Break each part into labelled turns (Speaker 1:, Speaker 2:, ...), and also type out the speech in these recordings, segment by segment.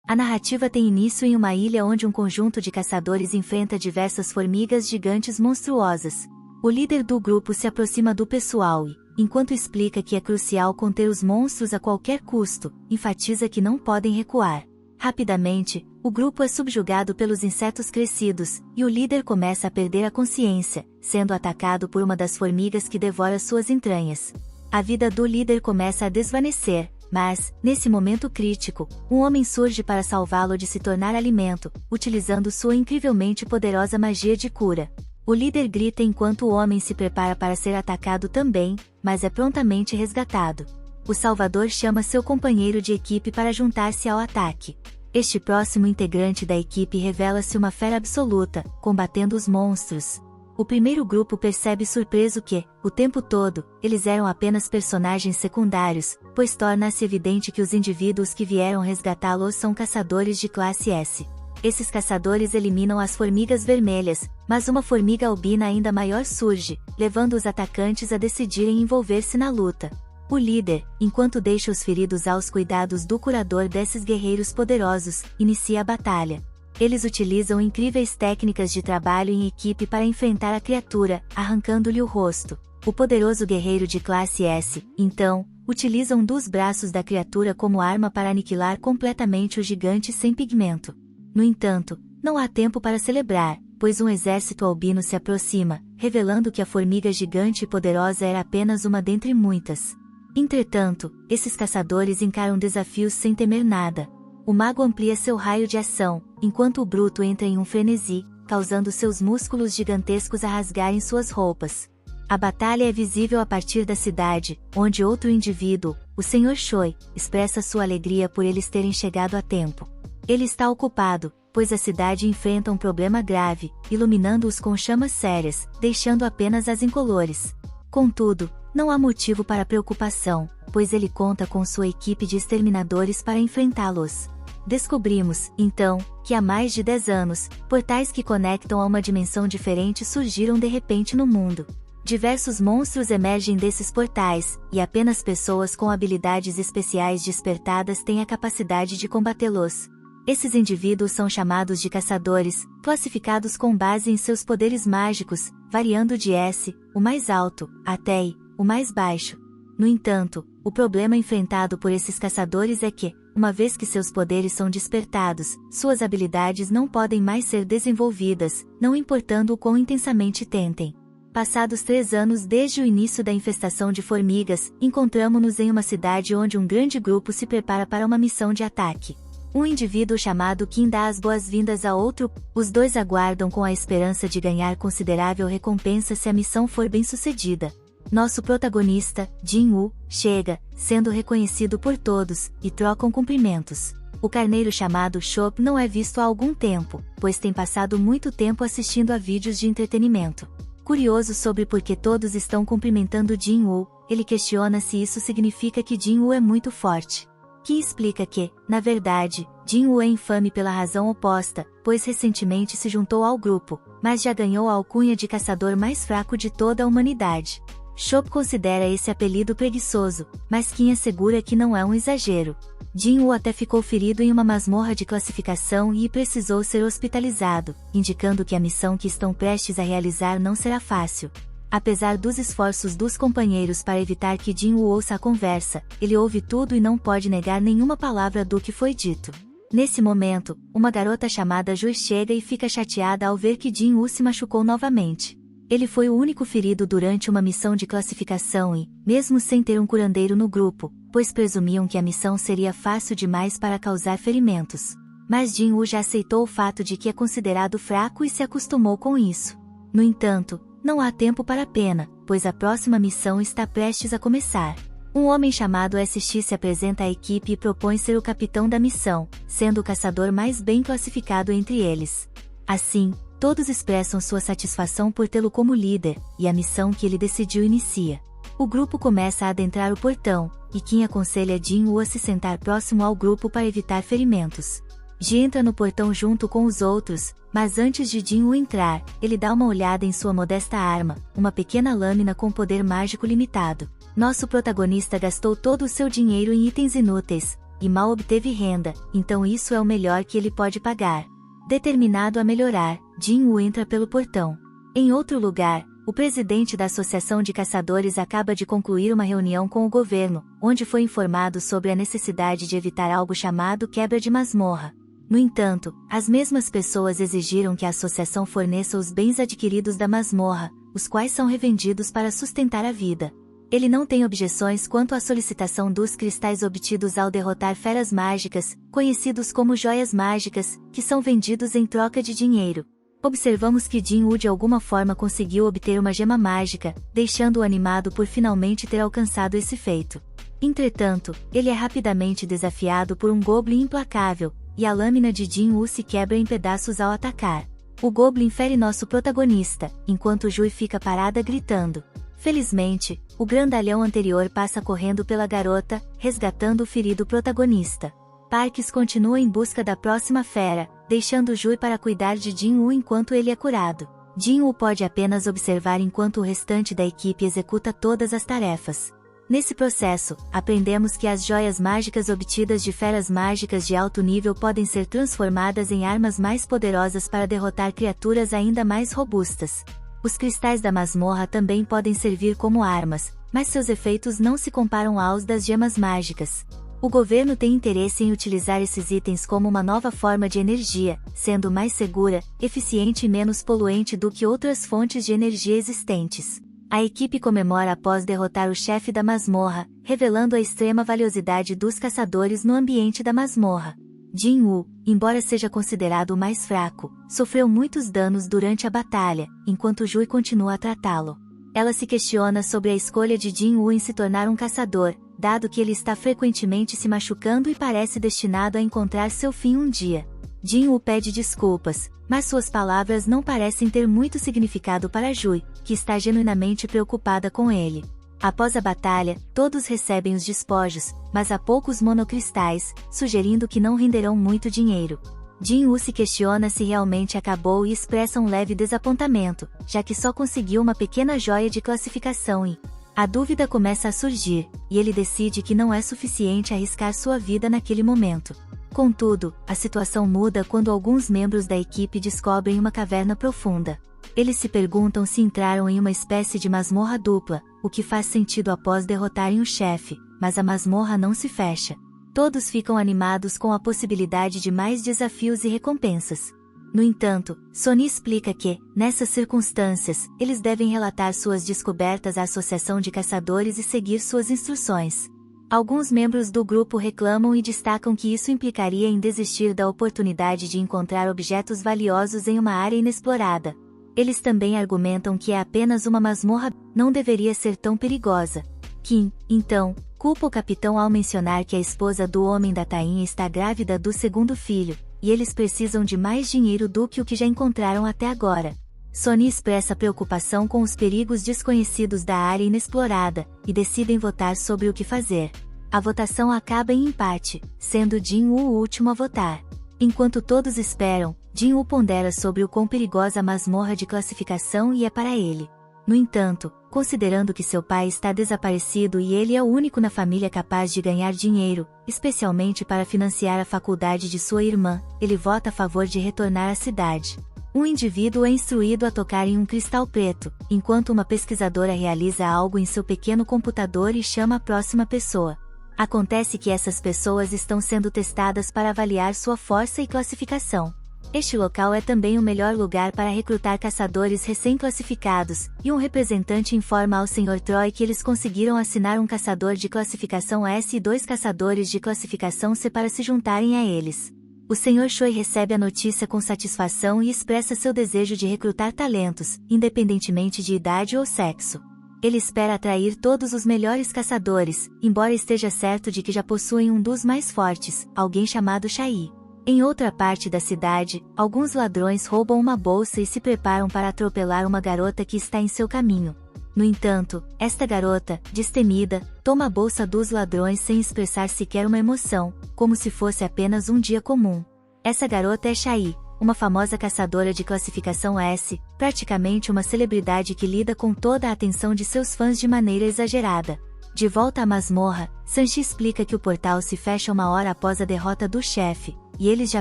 Speaker 1: A narrativa tem início em uma ilha onde um conjunto de caçadores enfrenta diversas formigas gigantes monstruosas. O líder do grupo se aproxima do pessoal e, enquanto explica que é crucial conter os monstros a qualquer custo, enfatiza que não podem recuar. Rapidamente, o grupo é subjugado pelos insetos crescidos, e o líder começa a perder a consciência, sendo atacado por uma das formigas que devora suas entranhas. A vida do líder começa a desvanecer, mas, nesse momento crítico, um homem surge para salvá-lo de se tornar alimento, utilizando sua incrivelmente poderosa magia de cura. O líder grita enquanto o homem se prepara para ser atacado também, mas é prontamente resgatado. O Salvador chama seu companheiro de equipe para juntar-se ao ataque. Este próximo integrante da equipe revela-se uma fera absoluta, combatendo os monstros. O primeiro grupo percebe surpreso que, o tempo todo, eles eram apenas personagens secundários, pois torna-se evidente que os indivíduos que vieram resgatá-los são caçadores de classe S. Esses caçadores eliminam as formigas vermelhas, mas uma formiga albina ainda maior surge, levando os atacantes a decidirem envolver-se na luta. O líder, enquanto deixa os feridos aos cuidados do curador desses guerreiros poderosos, inicia a batalha. Eles utilizam incríveis técnicas de trabalho em equipe para enfrentar a criatura, arrancando-lhe o rosto. O poderoso guerreiro de classe S, então, utiliza um dos braços da criatura como arma para aniquilar completamente o gigante sem pigmento. No entanto, não há tempo para celebrar, pois um exército albino se aproxima, revelando que a formiga gigante e poderosa era apenas uma dentre muitas. Entretanto, esses caçadores encaram desafios sem temer nada. O mago amplia seu raio de ação, enquanto o bruto entra em um frenesi, causando seus músculos gigantescos a rasgarem suas roupas. A batalha é visível a partir da cidade, onde outro indivíduo, o Sr. Choi, expressa sua alegria por eles terem chegado a tempo. Ele está ocupado, pois a cidade enfrenta um problema grave, iluminando-os com chamas sérias, deixando apenas as incolores. Contudo, não há motivo para preocupação, pois ele conta com sua equipe de exterminadores para enfrentá-los. Descobrimos, então, que há mais de 10 anos, portais que conectam a uma dimensão diferente surgiram de repente no mundo. Diversos monstros emergem desses portais, e apenas pessoas com habilidades especiais despertadas têm a capacidade de combatê-los. Esses indivíduos são chamados de caçadores, classificados com base em seus poderes mágicos, variando de S, o mais alto, até I, o mais baixo. No entanto, o problema enfrentado por esses caçadores é que, uma vez que seus poderes são despertados, suas habilidades não podem mais ser desenvolvidas, não importando o quão intensamente tentem. Passados 3 anos desde o início da infestação de formigas, encontramo-nos em uma cidade onde um grande grupo se prepara para uma missão de ataque. Um indivíduo chamado Kim dá as boas-vindas a outro, os dois aguardam com a esperança de ganhar considerável recompensa se a missão for bem-sucedida. Nosso protagonista, Jin-woo, chega, sendo reconhecido por todos, e trocam cumprimentos. O carneiro chamado Chop não é visto há algum tempo, pois tem passado muito tempo assistindo a vídeos de entretenimento. Curioso sobre por que todos estão cumprimentando Jin-woo, ele questiona se isso significa que Jin-woo é muito forte. Kim explica que, na verdade, Jin-woo é infame pela razão oposta, pois recentemente se juntou ao grupo, mas já ganhou a alcunha de caçador mais fraco de toda a humanidade. Chop considera esse apelido preguiçoso, mas Kim assegura que não é um exagero. Jin-woo até ficou ferido em uma masmorra de classificação e precisou ser hospitalizado, indicando que a missão que estão prestes a realizar não será fácil. Apesar dos esforços dos companheiros para evitar que Jin-woo ouça a conversa, ele ouve tudo e não pode negar nenhuma palavra do que foi dito. Nesse momento, uma garota chamada Jui chega e fica chateada ao ver que Jin-woo se machucou novamente. Ele foi o único ferido durante uma missão de classificação e, mesmo sem ter um curandeiro no grupo, pois presumiam que a missão seria fácil demais para causar ferimentos. Mas Jin-woo já aceitou o fato de que é considerado fraco e se acostumou com isso. No entanto, não há tempo para pena, pois a próxima missão está prestes a começar. Um homem chamado SX se apresenta à equipe e propõe ser o capitão da missão, sendo o caçador mais bem classificado entre eles. Assim, todos expressam sua satisfação por tê-lo como líder, e a missão que ele decidiu inicia. O grupo começa a adentrar o portão, e Kim aconselha Jin-woo a se sentar próximo ao grupo para evitar ferimentos. Ji entra no portão junto com os outros, mas antes de Jin-woo entrar, ele dá uma olhada em sua modesta arma, uma pequena lâmina com poder mágico limitado. Nosso protagonista gastou todo o seu dinheiro em itens inúteis, e mal obteve renda, então isso é o melhor que ele pode pagar. Determinado a melhorar, Jin-woo entra pelo portão. Em outro lugar, o presidente da Associação de Caçadores acaba de concluir uma reunião com o governo, onde foi informado sobre a necessidade de evitar algo chamado quebra de masmorra. No entanto, as mesmas pessoas exigiram que a associação forneça os bens adquiridos da masmorra, os quais são revendidos para sustentar a vida. Ele não tem objeções quanto à solicitação dos cristais obtidos ao derrotar feras mágicas, conhecidos como joias mágicas, que são vendidos em troca de dinheiro. Observamos que Jin-woo de alguma forma conseguiu obter uma gema mágica, deixando-o animado por finalmente ter alcançado esse feito. Entretanto, ele é rapidamente desafiado por um Goblin implacável, e a lâmina de Jin-woo se quebra em pedaços ao atacar. O Goblin fere nosso protagonista, enquanto Jui fica parada gritando. Felizmente, o grandalhão anterior passa correndo pela garota, resgatando o ferido protagonista. Parks continua em busca da próxima fera, deixando Jui para cuidar de Jin-woo enquanto ele é curado. Jin-woo pode apenas observar enquanto o restante da equipe executa todas as tarefas. Nesse processo, aprendemos que as joias mágicas obtidas de feras mágicas de alto nível podem ser transformadas em armas mais poderosas para derrotar criaturas ainda mais robustas. Os cristais da masmorra também podem servir como armas, mas seus efeitos não se comparam aos das gemas mágicas. O governo tem interesse em utilizar esses itens como uma nova forma de energia, sendo mais segura, eficiente e menos poluente do que outras fontes de energia existentes. A equipe comemora após derrotar o chefe da masmorra, revelando a extrema valiosidade dos caçadores no ambiente da masmorra. Jin-woo, embora seja considerado o mais fraco, sofreu muitos danos durante a batalha, enquanto Jui continua a tratá-lo. Ela se questiona sobre a escolha de Jin-woo em se tornar um caçador, dado que ele está frequentemente se machucando e parece destinado a encontrar seu fim um dia. Jin-woo pede desculpas, mas suas palavras não parecem ter muito significado para Jui, que está genuinamente preocupada com ele. Após a batalha, todos recebem os despojos, mas há poucos monocristais, sugerindo que não renderão muito dinheiro. Jin-woo se questiona se realmente acabou e expressa um leve desapontamento, já que só conseguiu uma pequena joia de classificação e... A dúvida começa a surgir, e ele decide que não é suficiente arriscar sua vida naquele momento. Contudo, a situação muda quando alguns membros da equipe descobrem uma caverna profunda. Eles se perguntam se entraram em uma espécie de masmorra dupla, o que faz sentido após derrotarem o chefe, mas a masmorra não se fecha. Todos ficam animados com a possibilidade de mais desafios e recompensas. No entanto, Sonny explica que, nessas circunstâncias, eles devem relatar suas descobertas à Associação de Caçadores e seguir suas instruções. Alguns membros do grupo reclamam e destacam que isso implicaria em desistir da oportunidade de encontrar objetos valiosos em uma área inexplorada. Eles também argumentam que é apenas uma masmorra, não deveria ser tão perigosa. Kim, então, culpa o capitão ao mencionar que a esposa do homem da tainha está grávida do segundo filho, e eles precisam de mais dinheiro do que o que já encontraram até agora. Sonny expressa preocupação com os perigos desconhecidos da área inexplorada, e decidem votar sobre o que fazer. A votação acaba em empate, sendo Jin-woo o último a votar. Enquanto todos esperam, Jin-woo pondera sobre o quão perigosa a masmorra de classificação e é para ele. No entanto, considerando que seu pai está desaparecido e ele é o único na família capaz de ganhar dinheiro, especialmente para financiar a faculdade de sua irmã, ele vota a favor de retornar à cidade. Um indivíduo é instruído a tocar em um cristal preto, enquanto uma pesquisadora realiza algo em seu pequeno computador e chama a próxima pessoa. Acontece que essas pessoas estão sendo testadas para avaliar sua força e classificação. Este local é também o melhor lugar para recrutar caçadores recém-classificados, e um representante informa ao Sr. Troy que eles conseguiram assinar um caçador de classificação S e 2 caçadores de classificação C para se juntarem a eles. O Sr. Choi recebe a notícia com satisfação e expressa seu desejo de recrutar talentos, independentemente de idade ou sexo. Ele espera atrair todos os melhores caçadores, embora esteja certo de que já possuem um dos mais fortes, alguém chamado Chai. Em outra parte da cidade, alguns ladrões roubam uma bolsa e se preparam para atropelar uma garota que está em seu caminho. No entanto, esta garota, destemida, toma a bolsa dos ladrões sem expressar sequer uma emoção, como se fosse apenas um dia comum. Essa garota é Chai, uma famosa caçadora de classificação S, praticamente uma celebridade que lida com toda a atenção de seus fãs de maneira exagerada. De volta à masmorra, Sanji explica que o portal se fecha 1 hora após a derrota do chefe, e eles já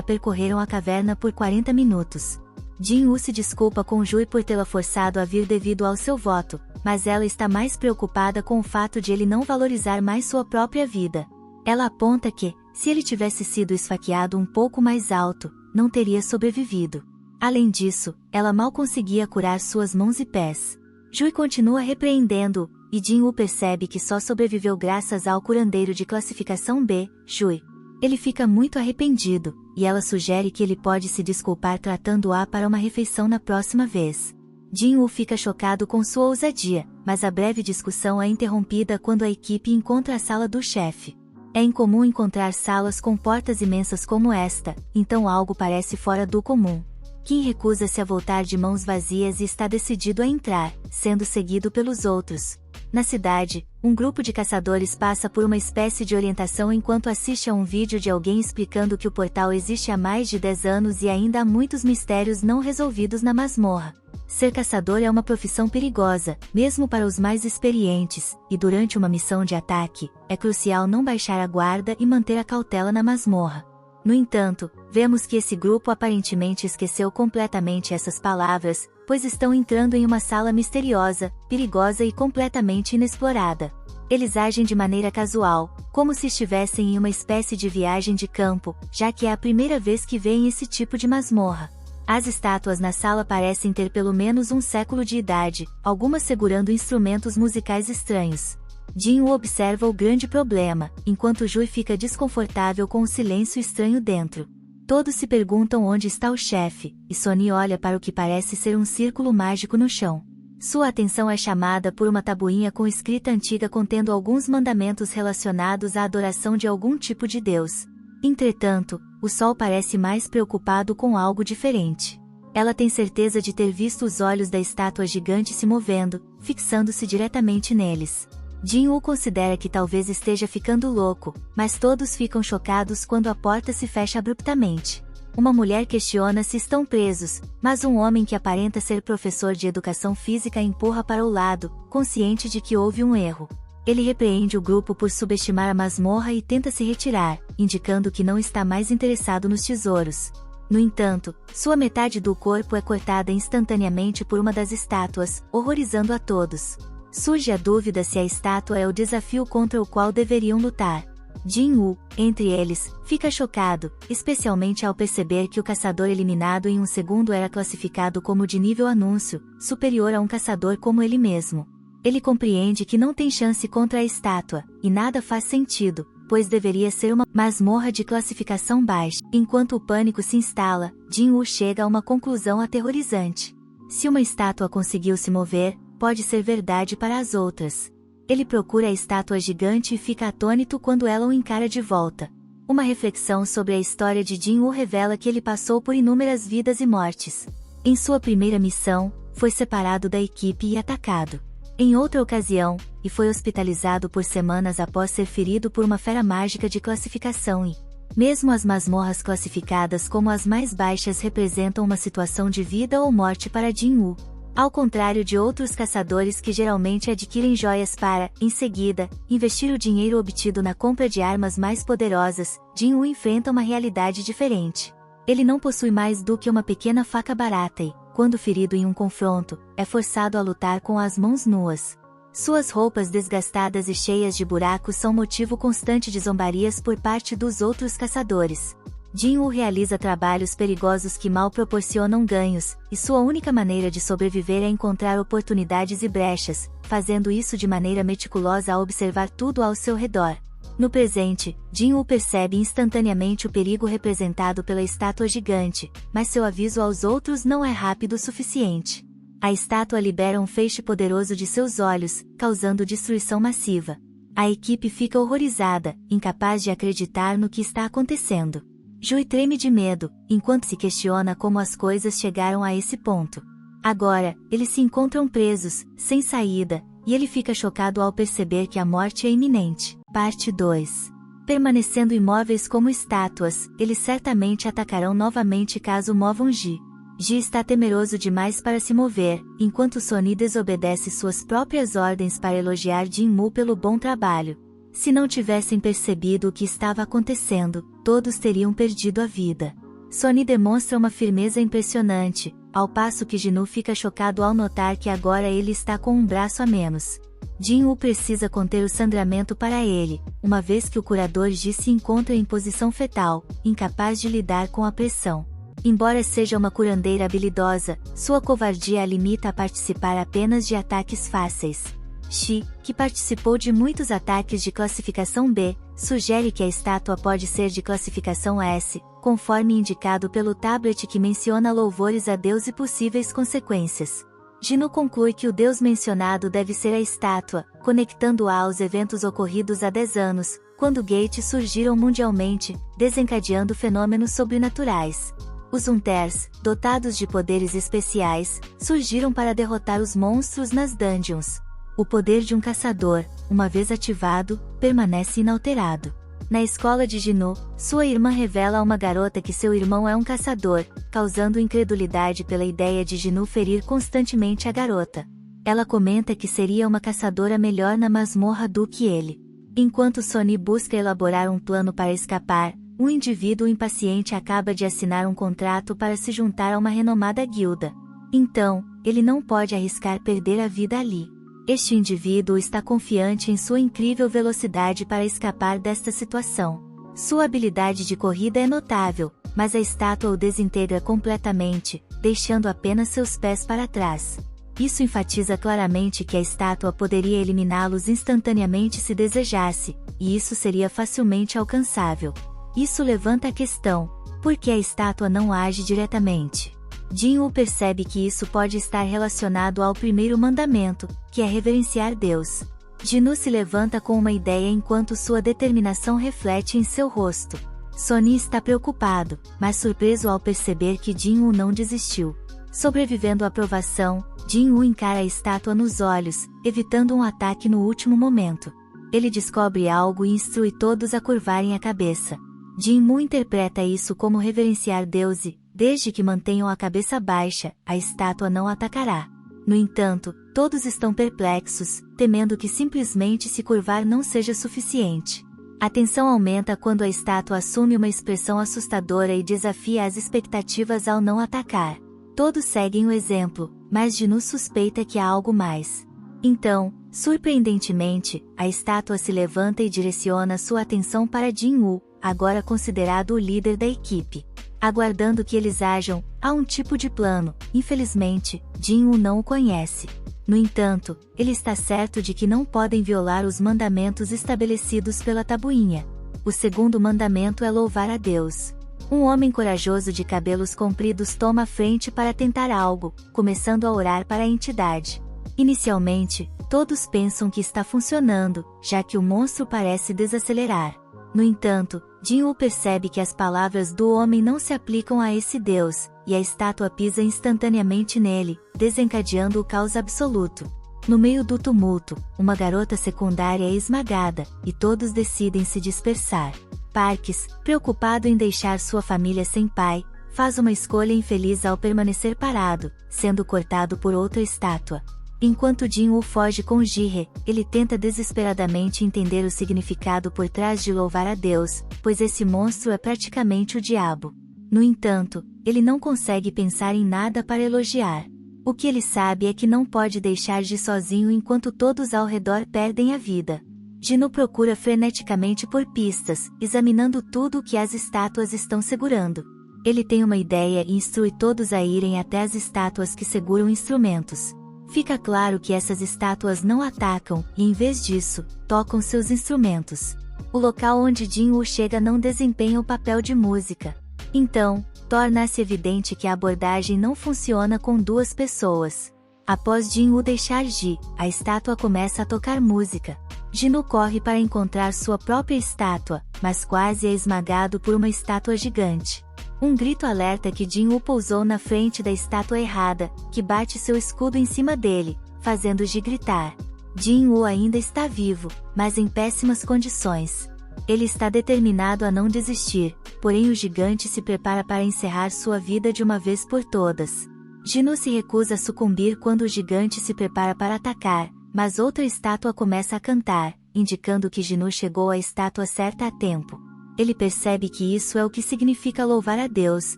Speaker 1: percorreram a caverna por 40 minutos. Jin-Woo se desculpa com Jui por tê-la forçado a vir devido ao seu voto, mas ela está mais preocupada com o fato de ele não valorizar mais sua própria vida. Ela aponta que, se ele tivesse sido esfaqueado um pouco mais alto, não teria sobrevivido. Além disso, ela mal conseguia curar suas mãos e pés. Jui continua repreendendo-o, e Jin-Woo percebe que só sobreviveu graças ao curandeiro de classificação B, Jui. Ele fica muito arrependido, e ela sugere que ele pode se desculpar tratando-a para uma refeição na próxima vez. Jin-Woo fica chocado com sua ousadia, mas a breve discussão é interrompida quando a equipe encontra a sala do chefe. É incomum encontrar salas com portas imensas como esta, então algo parece fora do comum. Kim recusa-se a voltar de mãos vazias e está decidido a entrar, sendo seguido pelos outros. Na cidade, um grupo de caçadores passa por uma espécie de orientação enquanto assiste a um vídeo de alguém explicando que o portal existe há mais de 10 anos e ainda há muitos mistérios não resolvidos na masmorra. Ser caçador é uma profissão perigosa, mesmo para os mais experientes, e durante uma missão de ataque, é crucial não baixar a guarda e manter a cautela na masmorra. No entanto, vemos que esse grupo aparentemente esqueceu completamente essas palavras, pois estão entrando em uma sala misteriosa, perigosa e completamente inexplorada. Eles agem de maneira casual, como se estivessem em uma espécie de viagem de campo, já que é a primeira vez que veem esse tipo de masmorra. As estátuas na sala parecem ter pelo menos um século de idade, algumas segurando instrumentos musicais estranhos. Jin-Woo observa o grande problema, enquanto Jui fica desconfortável com o silêncio estranho dentro. Todos se perguntam onde está o chefe, e Sonny olha para o que parece ser um círculo mágico no chão. Sua atenção é chamada por uma tabuinha com escrita antiga contendo alguns mandamentos relacionados à adoração de algum tipo de deus. Entretanto, o sol parece mais preocupado com algo diferente. Ela tem certeza de ter visto os olhos da estátua gigante se movendo, fixando-se diretamente neles. Jin-Woo considera que talvez esteja ficando louco, mas todos ficam chocados quando a porta se fecha abruptamente. Uma mulher questiona se estão presos, mas um homem que aparenta ser professor de educação física empurra para o lado, consciente de que houve um erro. Ele repreende o grupo por subestimar a masmorra e tenta se retirar, indicando que não está mais interessado nos tesouros. No entanto, sua metade do corpo é cortada instantaneamente por uma das estátuas, horrorizando a todos. Surge a dúvida se a estátua é o desafio contra o qual deveriam lutar. Jin-Woo, entre eles, fica chocado, especialmente ao perceber que o caçador eliminado em um segundo era classificado como de nível anúncio, superior a um caçador como ele mesmo. Ele compreende que não tem chance contra a estátua, e nada faz sentido, pois deveria ser uma masmorra de classificação baixa. Enquanto o pânico se instala, Jin-Woo chega a uma conclusão aterrorizante. Se uma estátua conseguiu se mover, pode ser verdade para as outras. Ele procura a estátua gigante e fica atônito quando ela o encara de volta. Uma reflexão sobre a história de Jin-Woo revela que ele passou por inúmeras vidas e mortes. Em sua primeira missão, foi separado da equipe e atacado. Em outra ocasião, e foi hospitalizado por semanas após ser ferido por uma fera mágica de classificação e, mesmo as masmorras classificadas como as mais baixas representam uma situação de vida ou morte para Jin-Woo. Ao contrário de outros caçadores que geralmente adquirem joias para, em seguida, investir o dinheiro obtido na compra de armas mais poderosas, Jin-Woo enfrenta uma realidade diferente. Ele não possui mais do que uma pequena faca barata e, quando ferido em um confronto, é forçado a lutar com as mãos nuas. Suas roupas desgastadas e cheias de buracos são motivo constante de zombarias por parte dos outros caçadores. Jin-Woo realiza trabalhos perigosos que mal proporcionam ganhos, e sua única maneira de sobreviver é encontrar oportunidades e brechas, fazendo isso de maneira meticulosa ao observar tudo ao seu redor. No presente, Jin-Woo percebe instantaneamente o perigo representado pela estátua gigante, mas seu aviso aos outros não é rápido o suficiente. A estátua libera um feixe poderoso de seus olhos, causando destruição massiva. A equipe fica horrorizada, incapaz de acreditar no que está acontecendo. Jui treme de medo, enquanto se questiona como as coisas chegaram a esse ponto. Agora, eles se encontram presos, sem saída, e ele fica chocado ao perceber que a morte é iminente. Parte 2. Permanecendo imóveis como estátuas, eles certamente atacarão novamente caso movam Ji. Ji está temeroso demais para se mover, enquanto Sonny desobedece suas próprias ordens para elogiar Jin-woo pelo bom trabalho. Se não tivessem percebido o que estava acontecendo, todos teriam perdido a vida. Sonny demonstra uma firmeza impressionante, ao passo que Jin-woo fica chocado ao notar que agora ele está com um braço a menos. Jin-woo precisa conter o sangramento para ele, uma vez que o curador Ji se encontra em posição fetal, incapaz de lidar com a pressão. Embora seja uma curandeira habilidosa, sua covardia a limita a participar apenas de ataques fáceis. Shi, que participou de muitos ataques de classificação B, sugere que a estátua pode ser de classificação S, conforme indicado pelo tablet que menciona louvores a Deus e possíveis consequências. Jin-woo conclui que o Deus mencionado deve ser a estátua, conectando-a aos eventos ocorridos há 10 anos, quando gates surgiram mundialmente, desencadeando fenômenos sobrenaturais. Os Hunters, dotados de poderes especiais, surgiram para derrotar os monstros nas dungeons. O poder de um caçador, uma vez ativado, permanece inalterado. Na escola de Jin-woo, sua irmã revela a uma garota que seu irmão é um caçador, causando incredulidade pela ideia de Jin-woo ferir constantemente a garota. Ela comenta que seria uma caçadora melhor na masmorra do que ele. Enquanto Sonny busca elaborar um plano para escapar, um indivíduo impaciente acaba de assinar um contrato para se juntar a uma renomada guilda. Então, ele não pode arriscar perder a vida ali. Este indivíduo está confiante em sua incrível velocidade para escapar desta situação. Sua habilidade de corrida é notável, mas a estátua o desintegra completamente, deixando apenas seus pés para trás. Isso enfatiza claramente que a estátua poderia eliminá-los instantaneamente se desejasse, e isso seria facilmente alcançável. Isso levanta a questão: por que a estátua não age diretamente? Jin-woo percebe que isso pode estar relacionado ao primeiro mandamento, que é reverenciar Deus. Jin-woo se levanta com uma ideia enquanto sua determinação reflete em seu rosto. Sonny está preocupado, mas surpreso ao perceber que Jin-woo não desistiu. Sobrevivendo à provação, Jin-woo encara a estátua nos olhos, evitando um ataque no último momento. Ele descobre algo e instrui todos a curvarem a cabeça. Jin-woo interpreta isso como reverenciar Deus e, desde que mantenham a cabeça baixa, a estátua não atacará. No entanto, todos estão perplexos, temendo que simplesmente se curvar não seja suficiente. A tensão aumenta quando a estátua assume uma expressão assustadora e desafia as expectativas ao não atacar. Todos seguem o exemplo, mas Jin-woo suspeita que há algo mais. Então, surpreendentemente, a estátua se levanta e direciona sua atenção para Jin-woo, agora considerado o líder da equipe. Aguardando que eles ajam, há um tipo de plano. Infelizmente, Jin-woo não o conhece. No entanto, ele está certo de que não podem violar os mandamentos estabelecidos pela tabuinha. O segundo mandamento é louvar a Deus. Um homem corajoso de cabelos compridos toma a frente para tentar algo, começando a orar para a entidade. Inicialmente, todos pensam que está funcionando, já que o monstro parece desacelerar. No entanto, Jin-woo percebe que as palavras do homem não se aplicam a esse Deus, e a estátua pisa instantaneamente nele, desencadeando o caos absoluto. No meio do tumulto, uma garota secundária é esmagada, e todos decidem se dispersar. Parks, preocupado em deixar sua família sem pai, faz uma escolha infeliz ao permanecer parado, sendo cortado por outra estátua. Enquanto Jin-woo foge com Ji-hye, ele tenta desesperadamente entender o significado por trás de louvar a Deus, pois esse monstro é praticamente o diabo. No entanto, ele não consegue pensar em nada para elogiar. O que ele sabe é que não pode deixar Ji sozinho enquanto todos ao redor perdem a vida. Jin-woo procura freneticamente por pistas, examinando tudo o que as estátuas estão segurando. Ele tem uma ideia e instrui todos a irem até as estátuas que seguram instrumentos. Fica claro que essas estátuas não atacam, e em vez disso, tocam seus instrumentos. O local onde Jin-woo chega não desempenha o papel de música. Então, torna-se evidente que a abordagem não funciona com duas pessoas. Após Jin-woo deixar Ji, a estátua começa a tocar música. Jin-woo corre para encontrar sua própria estátua, mas quase é esmagado por uma estátua gigante. Um grito alerta que Jin-woo pousou na frente da estátua errada, que bate seu escudo em cima dele, fazendo Ji gritar. Jin-woo ainda está vivo, mas em péssimas condições. Ele está determinado a não desistir, porém o gigante se prepara para encerrar sua vida de uma vez por todas. Jinwoo se recusa a sucumbir quando o gigante se prepara para atacar, mas outra estátua começa a cantar, indicando que Jinwoo chegou à estátua certa a tempo. Ele percebe que isso é o que significa louvar a Deus,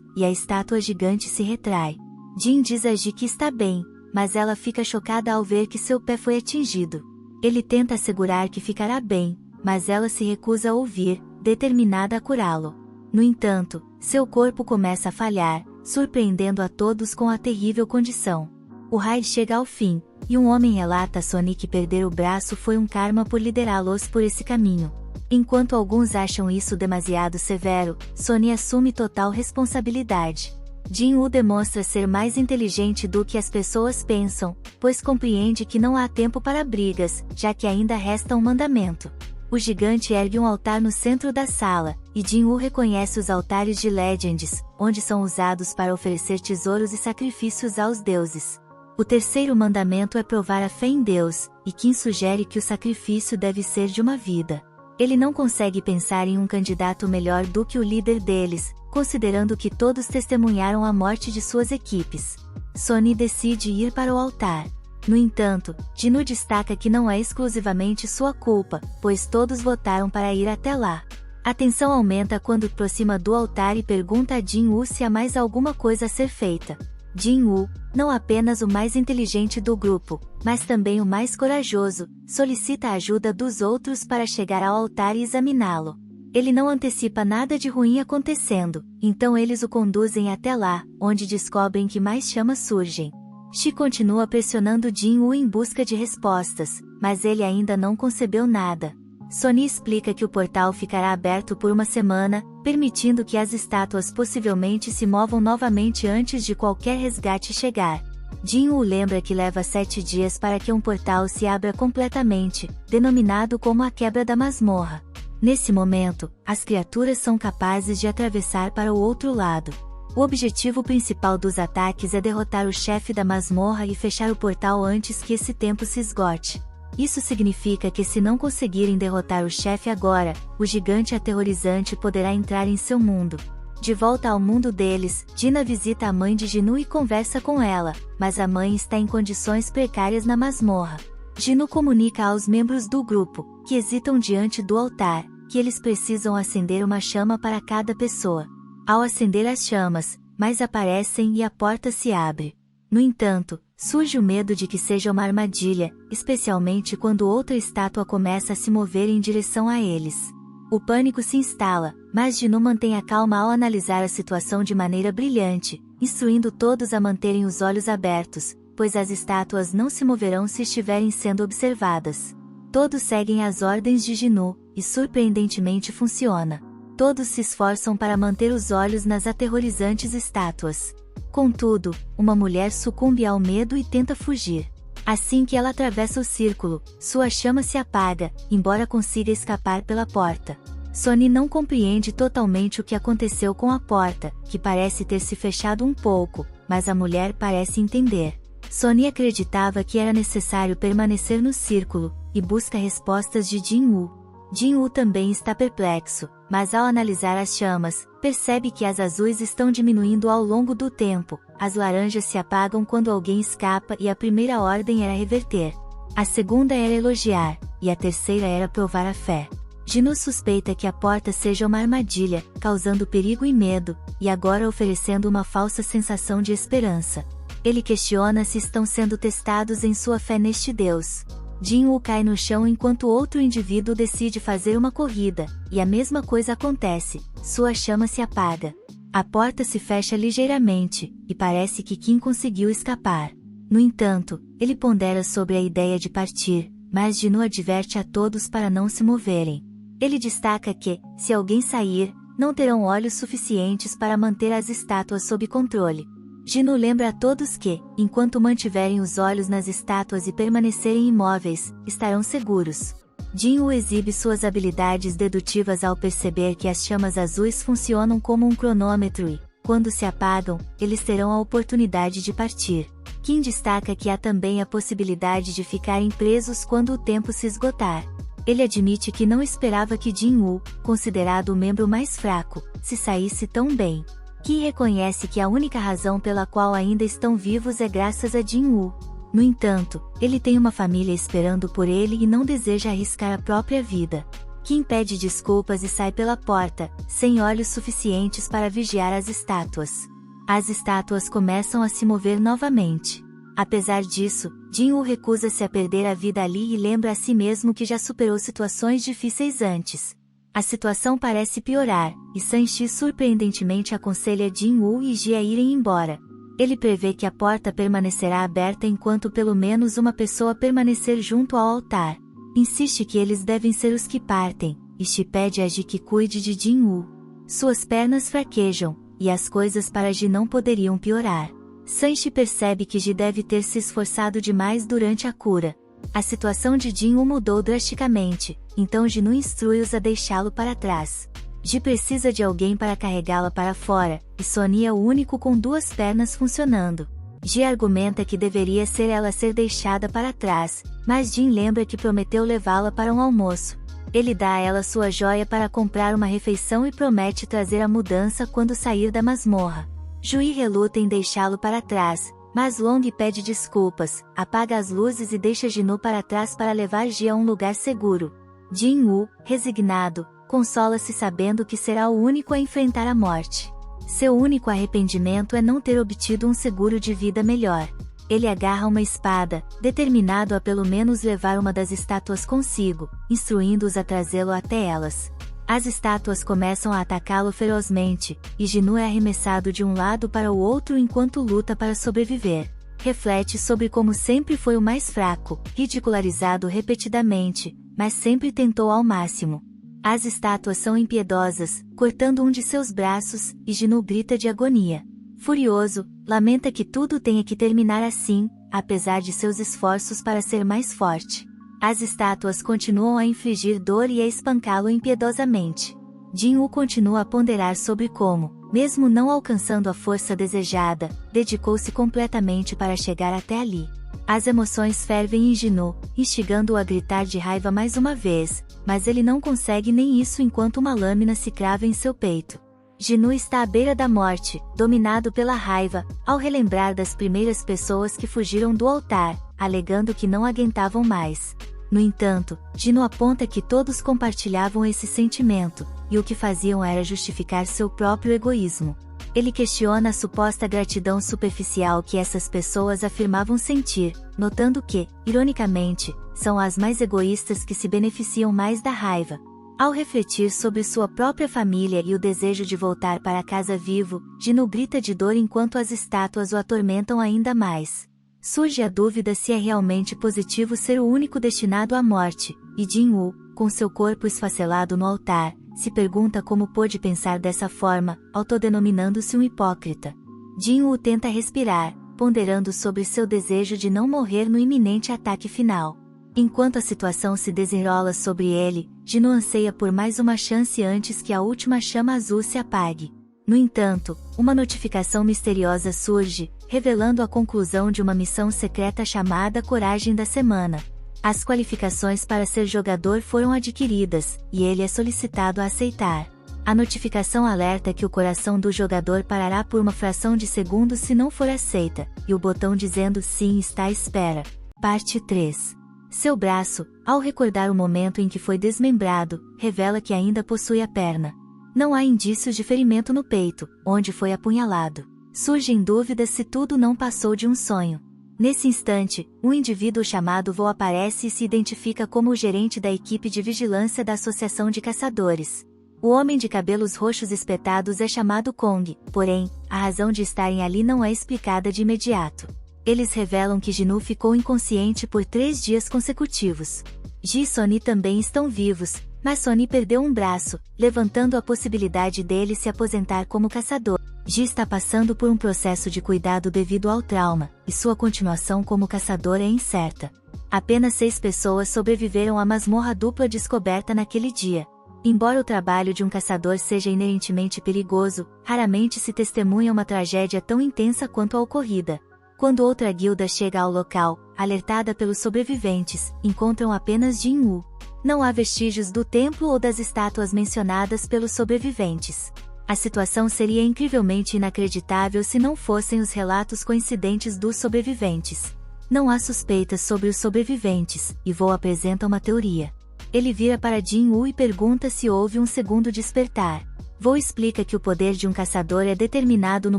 Speaker 1: e a estátua gigante se retrai. Jin diz a Ji que está bem, mas ela fica chocada ao ver que seu pé foi atingido. Ele tenta assegurar que ficará bem, mas ela se recusa a ouvir, determinada a curá-lo. No entanto, seu corpo começa a falhar, surpreendendo a todos com a terrível condição. O raid chega ao fim, e um homem relata a Sonny que perder o braço foi um karma por liderá-los por esse caminho. Enquanto alguns acham isso demasiado severo, Sonny assume total responsabilidade. Jinwoo demonstra ser mais inteligente do que as pessoas pensam, pois compreende que não há tempo para brigas, já que ainda resta um mandamento. O gigante ergue um altar no centro da sala, e Jinwoo reconhece os altares de Legends, onde são usados para oferecer tesouros e sacrifícios aos deuses. O terceiro mandamento é provar a fé em Deus, e Kim sugere que o sacrifício deve ser de uma vida. Ele não consegue pensar em um candidato melhor do que o líder deles, considerando que todos testemunharam a morte de suas equipes. Sonny decide ir para o altar. No entanto, Jinwoo destaca que não é exclusivamente sua culpa, pois todos votaram para ir até lá. A tensão aumenta quando aproxima do altar e pergunta a Jinwoo se há mais alguma coisa a ser feita. Jinwoo, não apenas o mais inteligente do grupo, mas também o mais corajoso, solicita a ajuda dos outros para chegar ao altar e examiná-lo. Ele não antecipa nada de ruim acontecendo, então eles o conduzem até lá, onde descobrem que mais chamas surgem. Shi continua pressionando Jinwoo em busca de respostas, mas ele ainda não concebeu nada. Sonny explica que o portal ficará aberto por uma semana, permitindo que as estátuas possivelmente se movam novamente antes de qualquer resgate chegar. Jinwoo lembra que leva 7 dias para que um portal se abra completamente, denominado como a quebra da masmorra. Nesse momento, as criaturas são capazes de atravessar para o outro lado. O objetivo principal dos ataques é derrotar o chefe da masmorra e fechar o portal antes que esse tempo se esgote. Isso significa que se não conseguirem derrotar o chefe agora, o gigante aterrorizante poderá entrar em seu mundo. De volta ao mundo deles, Dina visita a mãe de Jinwoo e conversa com ela, mas a mãe está em condições precárias na masmorra. Jinwoo comunica aos membros do grupo, que hesitam diante do altar, que eles precisam acender uma chama para cada pessoa. Ao acender as chamas, mais aparecem e a porta se abre. No entanto, surge o medo de que seja uma armadilha, especialmente quando outra estátua começa a se mover em direção a eles. O pânico se instala, mas Jinwoo mantém a calma ao analisar a situação de maneira brilhante, instruindo todos a manterem os olhos abertos, pois as estátuas não se moverão se estiverem sendo observadas. Todos seguem as ordens de Jinwoo, e surpreendentemente funciona. Todos se esforçam para manter os olhos nas aterrorizantes estátuas. Contudo, uma mulher sucumbe ao medo e tenta fugir. Assim que ela atravessa o círculo, sua chama se apaga, embora consiga escapar pela porta. Sonny não compreende totalmente o que aconteceu com a porta, que parece ter se fechado um pouco, mas a mulher parece entender. Sonny acreditava que era necessário permanecer no círculo, e busca respostas de Jinwoo. Jinwoo também está perplexo, mas ao analisar as chamas, percebe que as azuis estão diminuindo ao longo do tempo, as laranjas se apagam quando alguém escapa e a primeira ordem era reverter. A segunda era elogiar, e a terceira era provar a fé. Jinwoo suspeita que a porta seja uma armadilha, causando perigo e medo, e agora oferecendo uma falsa sensação de esperança. Ele questiona se estão sendo testados em sua fé neste Deus. Jinwoo cai no chão enquanto outro indivíduo decide fazer uma corrida, e a mesma coisa acontece, sua chama se apaga. A porta se fecha ligeiramente, e parece que Kim conseguiu escapar. No entanto, ele pondera sobre a ideia de partir, mas Jinwoo adverte a todos para não se moverem. Ele destaca que, se alguém sair, não terão olhos suficientes para manter as estátuas sob controle. Jinwoo lembra a todos que, enquanto mantiverem os olhos nas estátuas e permanecerem imóveis, estarão seguros. Jinwoo exibe suas habilidades dedutivas ao perceber que as chamas azuis funcionam como um cronômetro e, quando se apagam, eles terão a oportunidade de partir. Kim destaca que há também a possibilidade de ficarem presos quando o tempo se esgotar. Ele admite que não esperava que Jin-woo, considerado o membro mais fraco, se saísse tão bem. Ki reconhece que a única razão pela qual ainda estão vivos é graças a Jin-woo. No entanto, ele tem uma família esperando por ele e não deseja arriscar a própria vida. Kim pede desculpas e sai pela porta, sem olhos suficientes para vigiar as estátuas. As estátuas começam a se mover novamente. Apesar disso, Jin-woo recusa-se a perder a vida ali e lembra a si mesmo que já superou situações difíceis antes. A situação parece piorar, e San-Shi surpreendentemente aconselha Jin-woo e Ji a irem embora. Ele prevê que a porta permanecerá aberta enquanto pelo menos uma pessoa permanecer junto ao altar. Insiste que eles devem ser os que partem, e Shi pede a Ji que cuide de Jin-woo. Suas pernas fraquejam, e as coisas para Ji não poderiam piorar. San-Shi percebe que Ji deve ter se esforçado demais durante a cura. A situação de Jin-woo mudou drasticamente, então Ji-nu instrui-os a deixá-lo para trás. Ji precisa de alguém para carregá-la para fora, e Sony é o único com 2 pernas funcionando. Ji argumenta que deveria ser ela a ser deixada para trás, mas Jin lembra que prometeu levá-la para um almoço. Ele dá a ela sua joia para comprar uma refeição e promete trazer a mudança quando sair da masmorra. Jui reluta em deixá-lo para trás, mas Long pede desculpas, apaga as luzes e deixa Ji-nu para trás para levar Ji a um lugar seguro. Jin-woo, resignado, consola-se sabendo que será o único a enfrentar a morte. Seu único arrependimento é não ter obtido um seguro de vida melhor. Ele agarra uma espada, determinado a pelo menos levar uma das estátuas consigo, instruindo-os a trazê-lo até elas. As estátuas começam a atacá-lo ferozmente, e Ji-nu é arremessado de um lado para o outro enquanto luta para sobreviver. Reflete sobre como sempre foi o mais fraco, ridicularizado repetidamente, mas sempre tentou ao máximo. As estátuas são impiedosas, cortando um de seus braços, e Ji-nu grita de agonia. Furioso, lamenta que tudo tenha que terminar assim, apesar de seus esforços para ser mais forte. As estátuas continuam a infligir dor e a espancá-lo impiedosamente. Jin-woo continua a ponderar sobre como, mesmo não alcançando a força desejada, dedicou-se completamente para chegar até ali. As emoções fervem em Ji-nu, instigando-o a gritar de raiva mais uma vez, mas ele não consegue nem isso enquanto uma lâmina se crava em seu peito. Ji-nu está à beira da morte, dominado pela raiva, ao relembrar das primeiras pessoas que fugiram do altar, alegando que não aguentavam mais. No entanto, Ji-nu aponta que todos compartilhavam esse sentimento, e o que faziam era justificar seu próprio egoísmo. Ele questiona a suposta gratidão superficial que essas pessoas afirmavam sentir, notando que, ironicamente, são as mais egoístas que se beneficiam mais da raiva. Ao refletir sobre sua própria família e o desejo de voltar para casa vivo, Ji-nu grita de dor enquanto as estátuas o atormentam ainda mais. Surge a dúvida se é realmente positivo ser o único destinado à morte, e Jin-woo, com seu corpo esfacelado no altar, se pergunta como pôde pensar dessa forma, autodenominando-se um hipócrita. Jin-woo tenta respirar, ponderando sobre seu desejo de não morrer no iminente ataque final. Enquanto a situação se desenrola sobre ele, Ji-nu anseia por mais uma chance antes que a última chama azul se apague. No entanto, uma notificação misteriosa surge, revelando a conclusão de uma missão secreta chamada Coragem da Semana. As qualificações para ser jogador foram adquiridas, e ele é solicitado a aceitar. A notificação alerta que o coração do jogador parará por uma fração de segundo se não for aceita, e o botão dizendo sim está à espera. Parte 3. Seu braço, ao recordar o momento em que foi desmembrado, revela que ainda possui a perna. Não há indícios de ferimento no peito, onde foi apunhalado. Surgem dúvidas se tudo não passou de um sonho. Nesse instante, um indivíduo chamado Vo aparece e se identifica como o gerente da equipe de vigilância da Associação de Caçadores. O homem de cabelos roxos espetados é chamado Kong, porém, a razão de estarem ali não é explicada de imediato. Eles revelam que Ji-nu ficou inconsciente por 3 dias consecutivos. Ji e Sony também estão vivos, mas Sony perdeu um braço, levantando a possibilidade dele se aposentar como caçador. Ji está passando por um processo de cuidado devido ao trauma, e sua continuação como caçador é incerta. Apenas 6 pessoas sobreviveram à masmorra dupla descoberta naquele dia. Embora o trabalho de um caçador seja inerentemente perigoso, raramente se testemunha uma tragédia tão intensa quanto a ocorrida. Quando outra guilda chega ao local, alertada pelos sobreviventes, encontram apenas Jin-woo. Não há vestígios do templo ou das estátuas mencionadas pelos sobreviventes. A situação seria incrivelmente inacreditável se não fossem os relatos coincidentes dos sobreviventes. Não há suspeitas sobre os sobreviventes, e Vo apresenta uma teoria. Ele vira para Jin-Woo e pergunta se houve um segundo despertar. Vo explica que o poder de um caçador é determinado no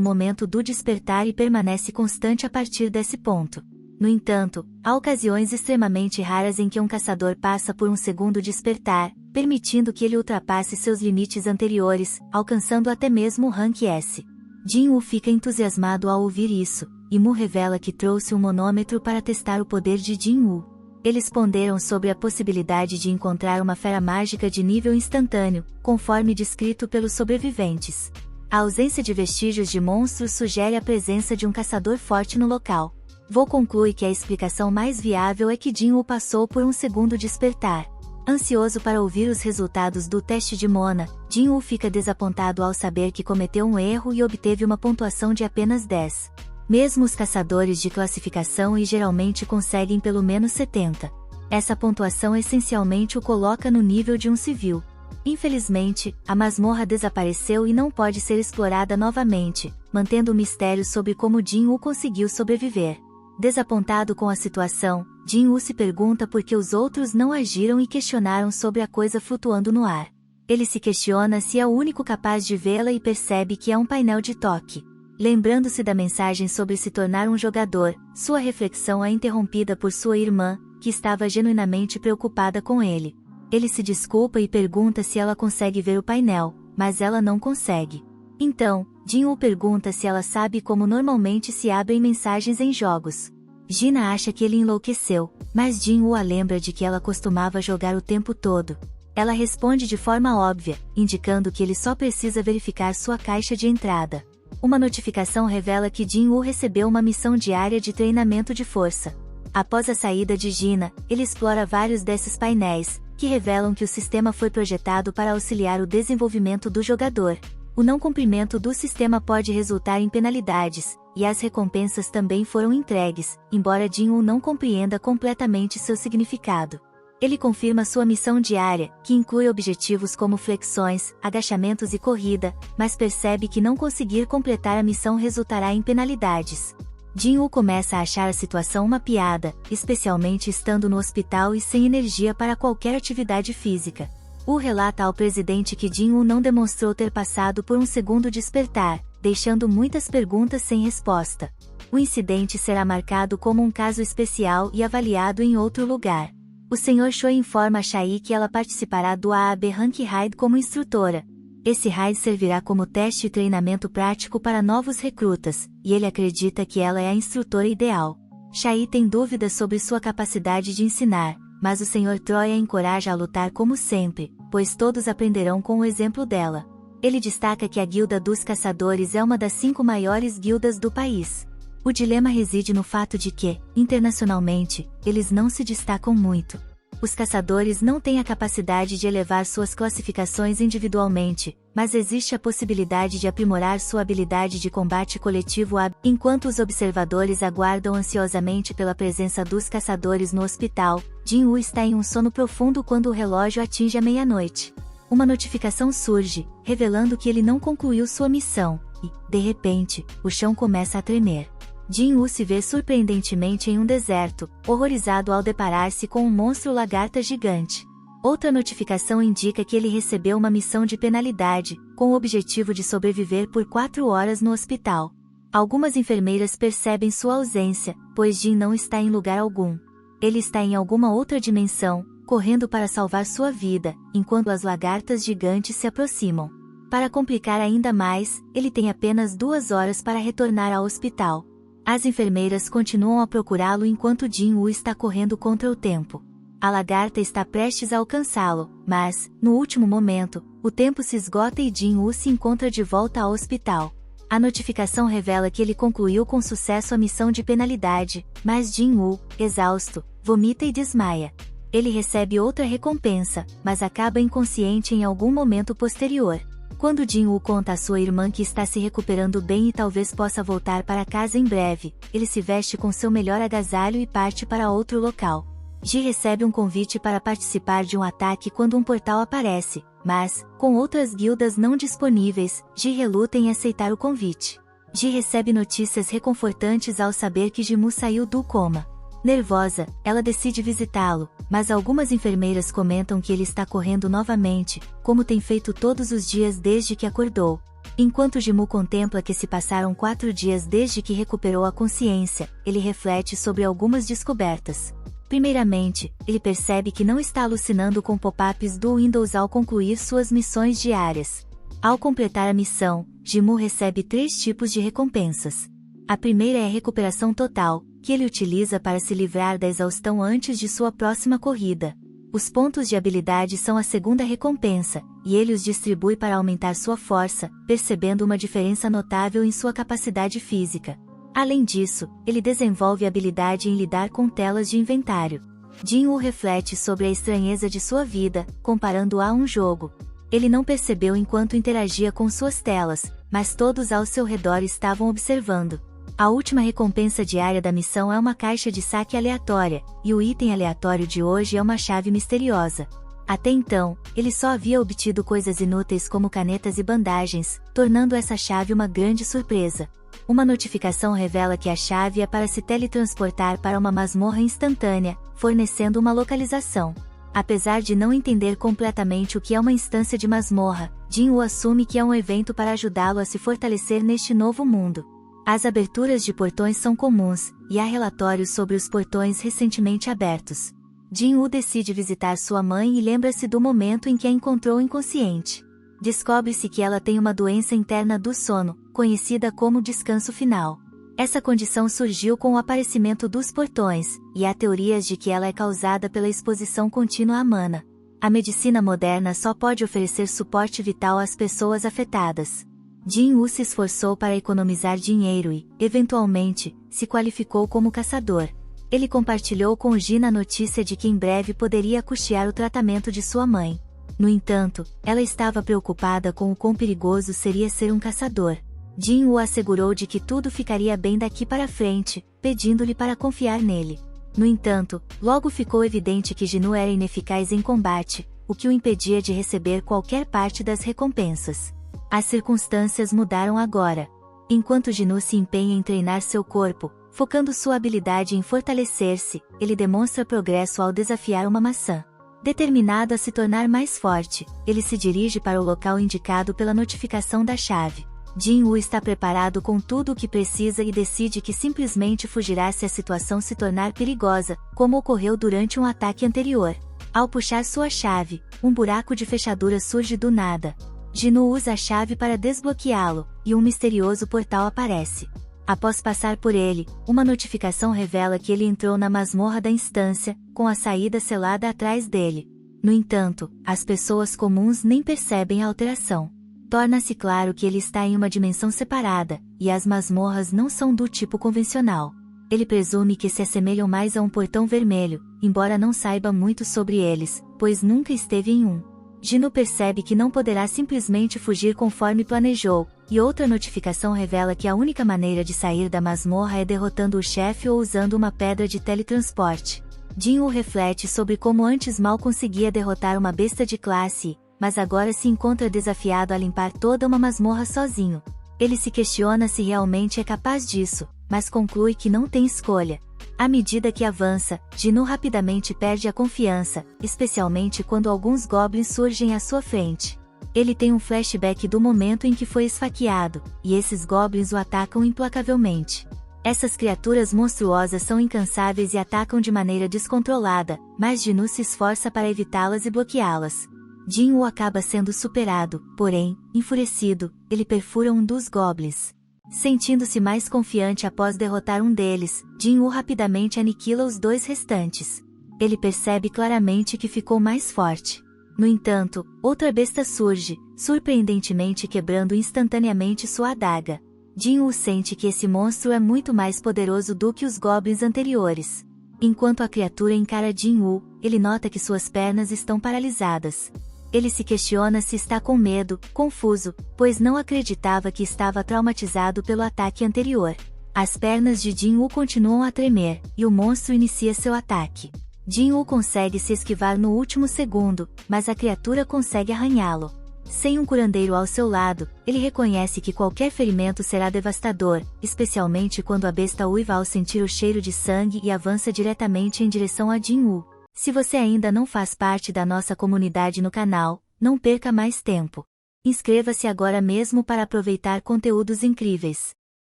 Speaker 1: momento do despertar e permanece constante a partir desse ponto. No entanto, há ocasiões extremamente raras em que um caçador passa por um segundo despertar, permitindo que ele ultrapasse seus limites anteriores, alcançando até mesmo o rank S. Jin-Woo fica entusiasmado ao ouvir isso, e Mu revela que trouxe um manômetro para testar o poder de Jin-Woo. Eles ponderam sobre a possibilidade de encontrar uma fera mágica de nível instantâneo, conforme descrito pelos sobreviventes. A ausência de vestígios de monstros sugere a presença de um caçador forte no local. Vo conclui que a explicação mais viável é que Jin-Woo passou por um segundo despertar. Ansioso para ouvir os resultados do teste de Mona, Jin-Woo fica desapontado ao saber que cometeu um erro e obteve uma pontuação de apenas 10. Mesmo os caçadores de classificação I geralmente conseguem pelo menos 70. Essa pontuação essencialmente o coloca no nível de um civil. Infelizmente, a masmorra desapareceu e não pode ser explorada novamente, mantendo o mistério sobre como Jin-Woo conseguiu sobreviver. Desapontado com a situação, Jin-Woo se pergunta por que os outros não agiram e questionaram sobre a coisa flutuando no ar. Ele se questiona se é o único capaz de vê-la e percebe que é um painel de toque. Lembrando-se da mensagem sobre se tornar um jogador, sua reflexão é interrompida por sua irmã, que estava genuinamente preocupada com ele. Ele se desculpa e pergunta se ela consegue ver o painel, mas ela não consegue. Então, Jin-Woo pergunta se ela sabe como normalmente se abrem mensagens em jogos. Gina acha que ele enlouqueceu, mas Jin-Woo a lembra de que ela costumava jogar o tempo todo. Ela responde de forma óbvia, indicando que ele só precisa verificar sua caixa de entrada. Uma notificação revela que Jin-Woo recebeu uma missão diária de treinamento de força. Após a saída de Gina, ele explora vários desses painéis, que revelam que o sistema foi projetado para auxiliar o desenvolvimento do jogador. O não cumprimento do sistema pode resultar em penalidades, e as recompensas também foram entregues, embora Jin-Woo não compreenda completamente seu significado. Ele confirma sua missão diária, que inclui objetivos como flexões, agachamentos e corrida, mas percebe que não conseguir completar a missão resultará em penalidades. Jin-Woo começa a achar a situação uma piada, especialmente estando no hospital e sem energia para qualquer atividade física. Woo relata ao presidente que Jin-Woo não demonstrou ter passado por um segundo despertar, deixando muitas perguntas sem resposta. O incidente será marcado como um caso especial e avaliado em outro lugar. O Sr. Choi informa a Shai que ela participará do AAB Rank Raid como instrutora. Esse raid servirá como teste e treinamento prático para novos recrutas, e ele acredita que ela é a instrutora ideal. Shai tem dúvidas sobre sua capacidade de ensinar, mas o Sr. Troy a encoraja a lutar como sempre, pois todos aprenderão com o exemplo dela. Ele destaca que a Guilda dos Caçadores é uma das 5 maiores guildas do país. O dilema reside no fato de que, internacionalmente, eles não se destacam muito. Os caçadores não têm a capacidade de elevar suas classificações individualmente, mas existe a possibilidade de aprimorar sua habilidade de combate coletivo enquanto os observadores aguardam ansiosamente pela presença dos caçadores no hospital. Jin-Woo está em um sono profundo quando o relógio atinge a meia-noite. Uma notificação surge, revelando que ele não concluiu sua missão, e, de repente, o chão começa a tremer. Jin-Woo se vê surpreendentemente em um deserto, horrorizado ao deparar-se com um monstro lagarta gigante. Outra notificação indica que ele recebeu uma missão de penalidade, com o objetivo de sobreviver por 4 horas no hospital. Algumas enfermeiras percebem sua ausência, pois Jin não está em lugar algum. Ele está em alguma outra dimensão, correndo para salvar sua vida, enquanto as lagartas gigantes se aproximam. Para complicar ainda mais, ele tem apenas 2 horas para retornar ao hospital. As enfermeiras continuam a procurá-lo enquanto Jin-Woo está correndo contra o tempo. A lagarta está prestes a alcançá-lo, mas, no último momento, o tempo se esgota e Jin-Woo se encontra de volta ao hospital. A notificação revela que ele concluiu com sucesso a missão de penalidade, mas Jin-Woo, exausto, vomita e desmaia. Ele recebe outra recompensa, mas acaba inconsciente em algum momento posterior. Quando Jin-Woo conta à sua irmã que está se recuperando bem e talvez possa voltar para casa em breve, ele se veste com seu melhor agasalho e parte para outro local. Ji recebe um convite para participar de um ataque quando um portal aparece, mas, com outras guildas não disponíveis, Ji reluta em aceitar o convite. Ji recebe notícias reconfortantes ao saber que Jimu saiu do coma. Nervosa, ela decide visitá-lo, mas algumas enfermeiras comentam que ele está correndo novamente, como tem feito todos os dias desde que acordou. Enquanto Jimu contempla que se passaram 4 dias desde que recuperou a consciência, ele reflete sobre algumas descobertas. Primeiramente, ele percebe que não está alucinando com pop-ups do Windows ao concluir suas missões diárias. Ao completar a missão, Jimu recebe 3 tipos de recompensas. A primeira é a recuperação total, que ele utiliza para se livrar da exaustão antes de sua próxima corrida. Os pontos de habilidade são a segunda recompensa, e ele os distribui para aumentar sua força, percebendo uma diferença notável em sua capacidade física. Além disso, ele desenvolve habilidade em lidar com telas de inventário. Jin-woo reflete sobre a estranheza de sua vida, comparando-a a um jogo. Ele não percebeu enquanto interagia com suas telas, mas todos ao seu redor estavam observando. A última recompensa diária da missão é uma caixa de saque aleatória, e o item aleatório de hoje é uma chave misteriosa. Até então, ele só havia obtido coisas inúteis como canetas e bandagens, tornando essa chave uma grande surpresa. Uma notificação revela que a chave é para se teletransportar para uma masmorra instantânea, fornecendo uma localização. Apesar de não entender completamente o que é uma instância de masmorra, Jin-woo assume que é um evento para ajudá-lo a se fortalecer neste novo mundo. As aberturas de portões são comuns, e há relatórios sobre os portões recentemente abertos. Jin-woo decide visitar sua mãe e lembra-se do momento em que a encontrou inconsciente. Descobre-se que ela tem uma doença interna do sono, conhecida como descanso final. Essa condição surgiu com o aparecimento dos portões, e há teorias de que ela é causada pela exposição contínua à mana. A medicina moderna só pode oferecer suporte vital às pessoas afetadas. Jin-woo se esforçou para economizar dinheiro e, eventualmente, se qualificou como caçador. Ele compartilhou com Ji a notícia de que em breve poderia custear o tratamento de sua mãe. No entanto, ela estava preocupada com o quão perigoso seria ser um caçador. Jin-woo assegurou de que tudo ficaria bem daqui para frente, pedindo-lhe para confiar nele. No entanto, logo ficou evidente que Ji-nu era ineficaz em combate, o que o impedia de receber qualquer parte das recompensas. As circunstâncias mudaram agora. Enquanto Ji-nu se empenha em treinar seu corpo, focando sua habilidade em fortalecer-se, ele demonstra progresso ao desafiar uma maçã. Determinado a se tornar mais forte, ele se dirige para o local indicado pela notificação da chave. Jin-woo está preparado com tudo o que precisa e decide que simplesmente fugirá se a situação se tornar perigosa, como ocorreu durante um ataque anterior. Ao puxar sua chave, um buraco de fechadura surge do nada. Ji-nu usa a chave para desbloqueá-lo, e um misterioso portal aparece. Após passar por ele, uma notificação revela que ele entrou na masmorra da instância, com a saída selada atrás dele. No entanto, as pessoas comuns nem percebem a alteração. Torna-se claro que ele está em uma dimensão separada, e as masmorras não são do tipo convencional. Ele presume que se assemelham mais a um portão vermelho, embora não saiba muito sobre eles, pois nunca esteve em um. Ji-nu percebe que não poderá simplesmente fugir conforme planejou, e outra notificação revela que a única maneira de sair da masmorra é derrotando o chefe ou usando uma pedra de teletransporte. Jin-woo reflete sobre como antes mal conseguia derrotar uma besta de classe, mas agora se encontra desafiado a limpar toda uma masmorra sozinho. Ele se questiona se realmente é capaz disso, mas conclui que não tem escolha. À medida que avança, Ji-nu rapidamente perde a confiança, especialmente quando alguns goblins surgem à sua frente. Ele tem um flashback do momento em que foi esfaqueado, e esses goblins o atacam implacavelmente. Essas criaturas monstruosas são incansáveis e atacam de maneira descontrolada, mas Ji-nu se esforça para evitá-las e bloqueá-las. Jin-woo acaba sendo superado, porém, enfurecido, ele perfura um dos goblins. Sentindo-se mais confiante após derrotar um deles, Jin-woo rapidamente aniquila os 2 restantes. Ele percebe claramente que ficou mais forte. No entanto, outra besta surge, surpreendentemente quebrando instantaneamente sua adaga. Jin-woo sente que esse monstro é muito mais poderoso do que os goblins anteriores. Enquanto a criatura encara Jin-woo, ele nota que suas pernas estão paralisadas. Ele se questiona se está com medo, confuso, pois não acreditava que estava traumatizado pelo ataque anterior. As pernas de Jin-woo continuam a tremer, e o monstro inicia seu ataque. Jin-Woo consegue se esquivar no último segundo, mas a criatura consegue arranhá-lo. Sem um curandeiro ao seu lado, ele reconhece que qualquer ferimento será devastador, especialmente quando a besta uiva ao sentir o cheiro de sangue e avança diretamente em direção a Jin-Woo. Se você ainda não faz parte da nossa comunidade no canal, não perca mais tempo. Inscreva-se agora mesmo para aproveitar conteúdos incríveis.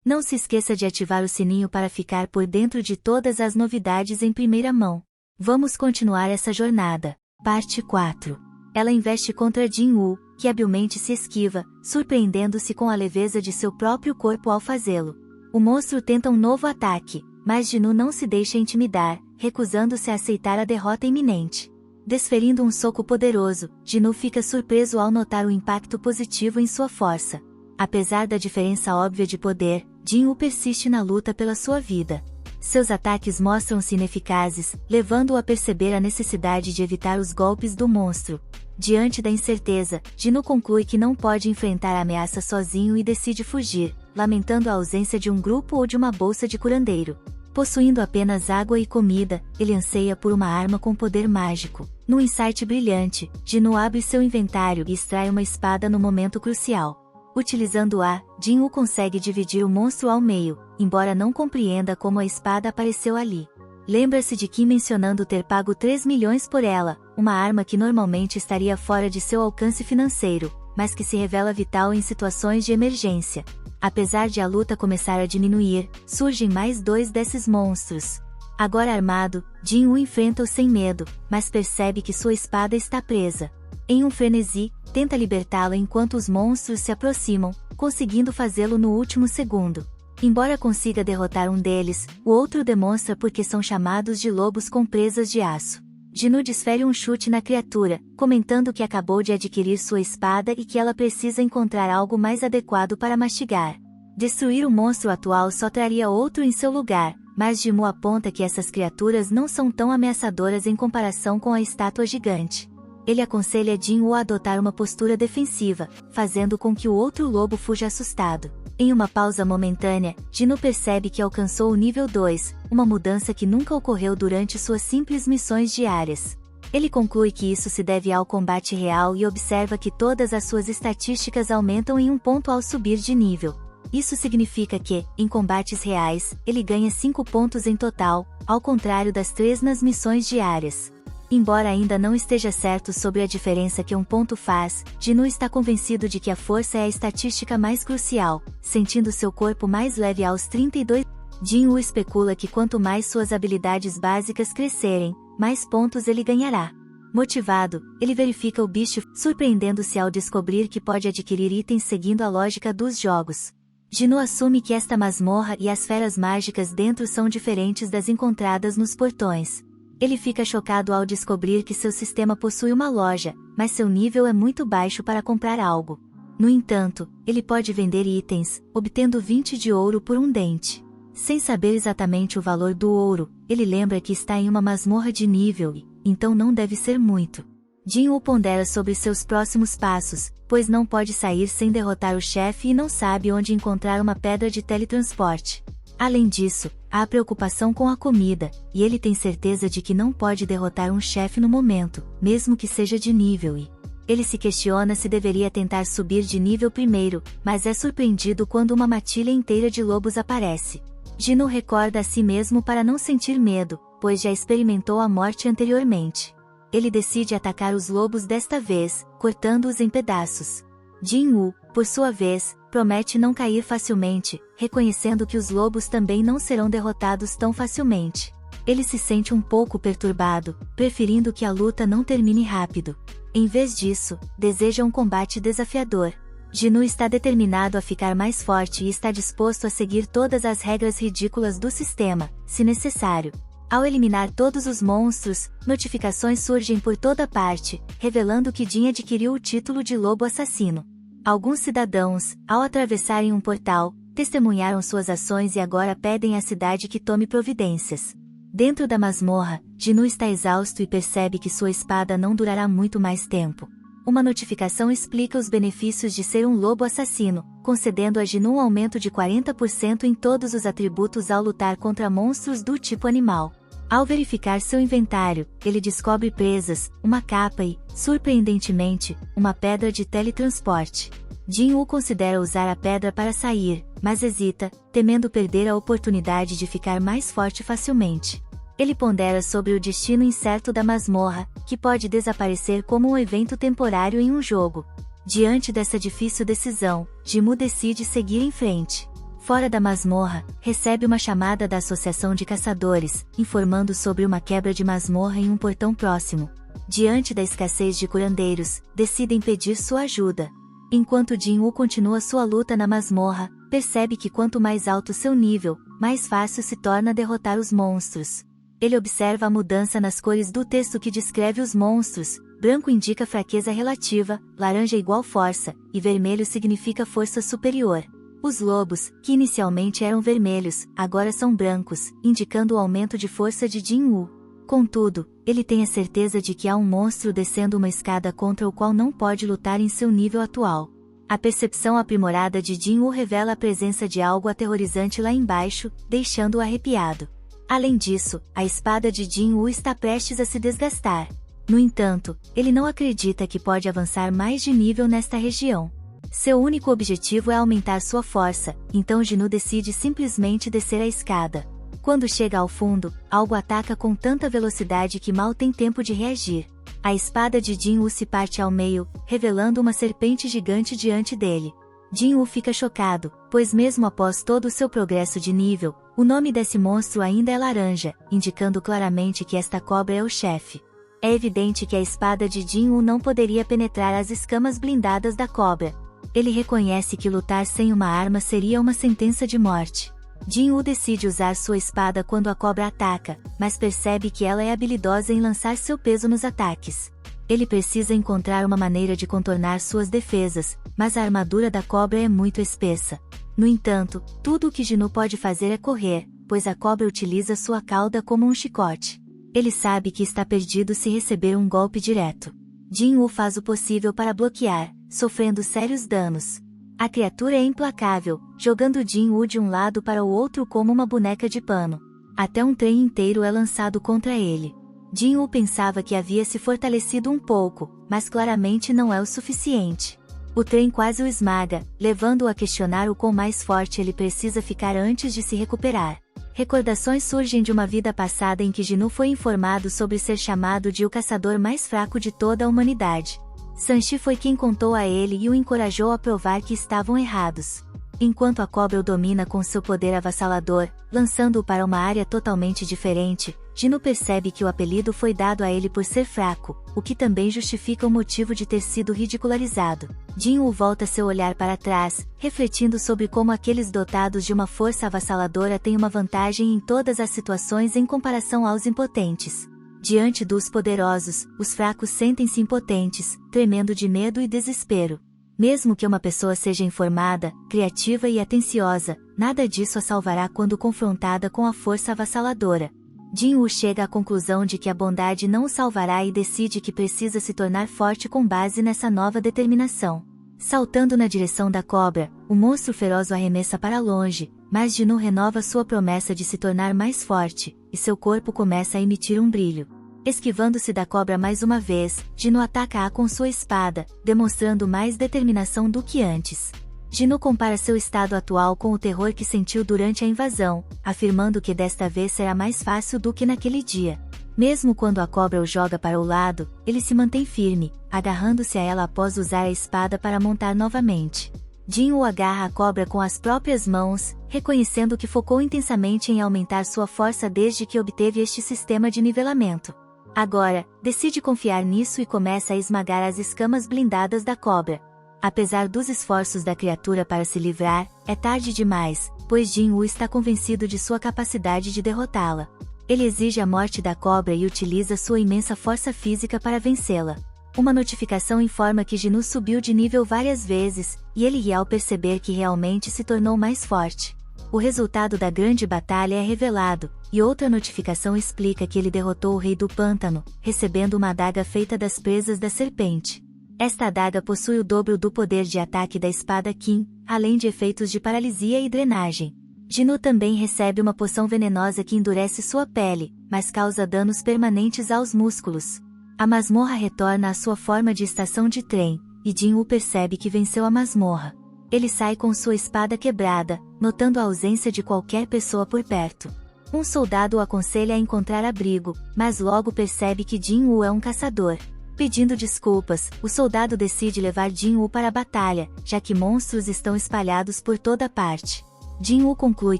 Speaker 1: Não se esqueça de ativar o sininho para ficar por dentro de todas as novidades em primeira mão. Vamos continuar essa jornada. Parte 4. Ela investe contra Jin-Woo, que habilmente se esquiva, surpreendendo-se com a leveza de seu próprio corpo ao fazê-lo. O monstro tenta um novo ataque, mas Jin-Woo não se deixa intimidar, recusando-se a aceitar a derrota iminente. Desferindo um soco poderoso, Jin-Woo fica surpreso ao notar o impacto positivo em sua força. Apesar da diferença óbvia de poder, Jin-Woo persiste na luta pela sua vida. Seus ataques mostram-se ineficazes, levando-o a perceber a necessidade de evitar os golpes do monstro. Diante da incerteza, Jin-Woo conclui que não pode enfrentar a ameaça sozinho e decide fugir, lamentando a ausência de um grupo ou de uma bolsa de curandeiro. Possuindo apenas água e comida, ele anseia por uma arma com poder mágico. Num insight brilhante, Jin-Woo abre seu inventário e extrai uma espada no momento crucial. Utilizando-a, Jin-Woo consegue dividir o monstro ao meio, embora não compreenda como a espada apareceu ali. Lembra-se de Kim mencionando ter pago 3 milhões por ela, uma arma que normalmente estaria fora de seu alcance financeiro, mas que se revela vital em situações de emergência. Apesar de a luta começar a diminuir, surgem mais 2 desses monstros. Agora armado, Jin-Woo enfrenta-os sem medo, mas percebe que sua espada está presa. Em um frenesi, tenta libertá-la enquanto os monstros se aproximam, conseguindo fazê-lo no último segundo. Embora consiga derrotar um deles, o outro demonstra por que são chamados de lobos com presas de aço. Jin-Woo desfere um chute na criatura, comentando que acabou de adquirir sua espada e que ela precisa encontrar algo mais adequado para mastigar. Destruir o monstro atual só traria outro em seu lugar, mas Jin-Woo aponta que essas criaturas não são tão ameaçadoras em comparação com a estátua gigante. Ele aconselha Jin-Woo a adotar uma postura defensiva, fazendo com que o outro lobo fuja assustado. Em uma pausa momentânea, Jin-Woo percebe que alcançou o nível 2, uma mudança que nunca ocorreu durante suas simples missões diárias. Ele conclui que isso se deve ao combate real e observa que todas as suas estatísticas aumentam em um ponto ao subir de nível. Isso significa que, em combates reais, ele ganha 5 pontos em total, ao contrário das 3 nas missões diárias. Embora ainda não esteja certo sobre a diferença que um ponto faz, Jin-Woo está convencido de que a força é a estatística mais crucial, sentindo seu corpo mais leve aos 32. Jin-Woo especula que quanto mais suas habilidades básicas crescerem, mais pontos ele ganhará. Motivado, ele verifica o bicho, surpreendendo-se ao descobrir que pode adquirir itens seguindo a lógica dos jogos. Jin-Woo assume que esta masmorra e as feras mágicas dentro são diferentes das encontradas nos portões. Ele fica chocado ao descobrir que seu sistema possui uma loja, mas seu nível é muito baixo para comprar algo. No entanto, ele pode vender itens, obtendo 20 de ouro por um dente. Sem saber exatamente o valor do ouro, ele lembra que está em uma masmorra de nível e, então não deve ser muito. Jin-Woo pondera sobre seus próximos passos, pois não pode sair sem derrotar o chefe e não sabe onde encontrar uma pedra de teletransporte. Além disso, há preocupação com a comida, e ele tem certeza de que não pode derrotar um chefe no momento, mesmo que seja de nível e... Ele se questiona se deveria tentar subir de nível primeiro, mas é surpreendido quando uma matilha inteira de lobos aparece. Jin-Woo recorda a si mesmo para não sentir medo, pois já experimentou a morte anteriormente. Ele decide atacar os lobos desta vez, cortando-os em pedaços. Jin-Woo, por sua vez, promete não cair facilmente, reconhecendo que os lobos também não serão derrotados tão facilmente. Ele se sente um pouco perturbado, preferindo que a luta não termine rápido. Em vez disso, deseja um combate desafiador. Jin-Woo está determinado a ficar mais forte e está disposto a seguir todas as regras ridículas do sistema, se necessário. Ao eliminar todos os monstros, notificações surgem por toda parte, revelando que Jin adquiriu o título de Lobo Assassino. Alguns cidadãos, ao atravessarem um portal, testemunharam suas ações e agora pedem à cidade que tome providências. Dentro da masmorra, Jin-Woo está exausto e percebe que sua espada não durará muito mais tempo. Uma notificação explica os benefícios de ser um lobo assassino, concedendo a Jin-Woo um aumento de 40% em todos os atributos ao lutar contra monstros do tipo animal. Ao verificar seu inventário, ele descobre presas, uma capa e, surpreendentemente, uma pedra de teletransporte. Jin-Woo considera usar a pedra para sair, mas hesita, temendo perder a oportunidade de ficar mais forte facilmente. Ele pondera sobre o destino incerto da masmorra, que pode desaparecer como um evento temporário em um jogo. Diante dessa difícil decisão, Jin-Woo decide seguir em frente. Fora da masmorra, recebe uma chamada da Associação de Caçadores, informando sobre uma quebra de masmorra em um portão próximo. Diante da escassez de curandeiros, decidem pedir sua ajuda. Enquanto Jin-Woo continua sua luta na masmorra, percebe que quanto mais alto seu nível, mais fácil se torna derrotar os monstros. Ele observa a mudança nas cores do texto que descreve os monstros. Branco indica fraqueza relativa, laranja igual força, e vermelho significa força superior. Os lobos, que inicialmente eram vermelhos, agora são brancos, indicando o aumento de força de Jin-Woo. Contudo, ele tem a certeza de que há um monstro descendo uma escada contra o qual não pode lutar em seu nível atual. A percepção aprimorada de Jin-Woo revela a presença de algo aterrorizante lá embaixo, deixando-o arrepiado. Além disso, a espada de Jin-Woo está prestes a se desgastar. No entanto, ele não acredita que pode avançar mais de nível nesta região. Seu único objetivo é aumentar sua força, então Jin-Woo decide simplesmente descer a escada. Quando chega ao fundo, algo ataca com tanta velocidade que mal tem tempo de reagir. A espada de Jin-Woo se parte ao meio, revelando uma serpente gigante diante dele. Jin-Woo fica chocado, pois mesmo após todo o seu progresso de nível, o nome desse monstro ainda é laranja, indicando claramente que esta cobra é o chefe. É evidente que a espada de Jin-Woo não poderia penetrar as escamas blindadas da cobra. Ele reconhece que lutar sem uma arma seria uma sentença de morte. Jin-Woo decide usar sua espada quando a cobra ataca, mas percebe que ela é habilidosa em lançar seu peso nos ataques. Ele precisa encontrar uma maneira de contornar suas defesas, mas a armadura da cobra é muito espessa. No entanto, tudo o que Jin-Woo pode fazer é correr, pois a cobra utiliza sua cauda como um chicote. Ele sabe que está perdido se receber um golpe direto. Jin-Woo faz o possível para bloquear, sofrendo sérios danos. A criatura é implacável, jogando Jin-Woo de um lado para o outro como uma boneca de pano. Até um trem inteiro é lançado contra ele. Jin-Woo pensava que havia se fortalecido um pouco, mas claramente não é o suficiente. O trem quase o esmaga, levando-o a questionar o quão mais forte ele precisa ficar antes de se recuperar. Recordações surgem de uma vida passada em que Jin-Woo foi informado sobre ser chamado de o caçador mais fraco de toda a humanidade. Sanshi foi quem contou a ele e o encorajou a provar que estavam errados. Enquanto a cobra o domina com seu poder avassalador, lançando-o para uma área totalmente diferente, Jin-Woo percebe que o apelido foi dado a ele por ser fraco, o que também justifica o motivo de ter sido ridicularizado. Jin-Woo volta seu olhar para trás, refletindo sobre como aqueles dotados de uma força avassaladora têm uma vantagem em todas as situações em comparação aos impotentes. Diante dos poderosos, os fracos sentem-se impotentes, tremendo de medo e desespero. Mesmo que uma pessoa seja informada, criativa e atenciosa, nada disso a salvará quando confrontada com a força avassaladora. Jin-Woo chega à conclusão de que a bondade não o salvará e decide que precisa se tornar forte com base nessa nova determinação. Saltando na direção da cobra, o monstro feroz o arremessa para longe, mas Jin-Woo renova sua promessa de se tornar mais forte, e seu corpo começa a emitir um brilho. Esquivando-se da cobra mais uma vez, Jin-Woo ataca-a com sua espada, demonstrando mais determinação do que antes. Jin-Woo compara seu estado atual com o terror que sentiu durante a invasão, afirmando que desta vez será mais fácil do que naquele dia. Mesmo quando a cobra o joga para o lado, ele se mantém firme, agarrando-se a ela após usar a espada para montar novamente. Jin-Woo agarra a cobra com as próprias mãos, reconhecendo que focou intensamente em aumentar sua força desde que obteve este sistema de nivelamento. Agora, decide confiar nisso e começa a esmagar as escamas blindadas da cobra. Apesar dos esforços da criatura para se livrar, é tarde demais, pois Jin-Woo está convencido de sua capacidade de derrotá-la. Ele exige a morte da cobra e utiliza sua imensa força física para vencê-la. Uma notificação informa que Jin-Woo subiu de nível várias vezes, e ele ri ao perceber que realmente se tornou mais forte. O resultado da grande batalha é revelado, e outra notificação explica que ele derrotou o Rei do Pântano, recebendo uma adaga feita das presas da serpente. Esta adaga possui o dobro do poder de ataque da espada Qin, além de efeitos de paralisia e drenagem. Jin-woo também recebe uma poção venenosa que endurece sua pele, mas causa danos permanentes aos músculos. A masmorra retorna à sua forma de estação de trem, e Jin-woo percebe que venceu a masmorra. Ele sai com sua espada quebrada, notando a ausência de qualquer pessoa por perto. Um soldado o aconselha a encontrar abrigo, mas logo percebe que Jin-woo é um caçador. Pedindo desculpas, o soldado decide levar Jin-woo para a batalha, já que monstros estão espalhados por toda parte. Jin-woo conclui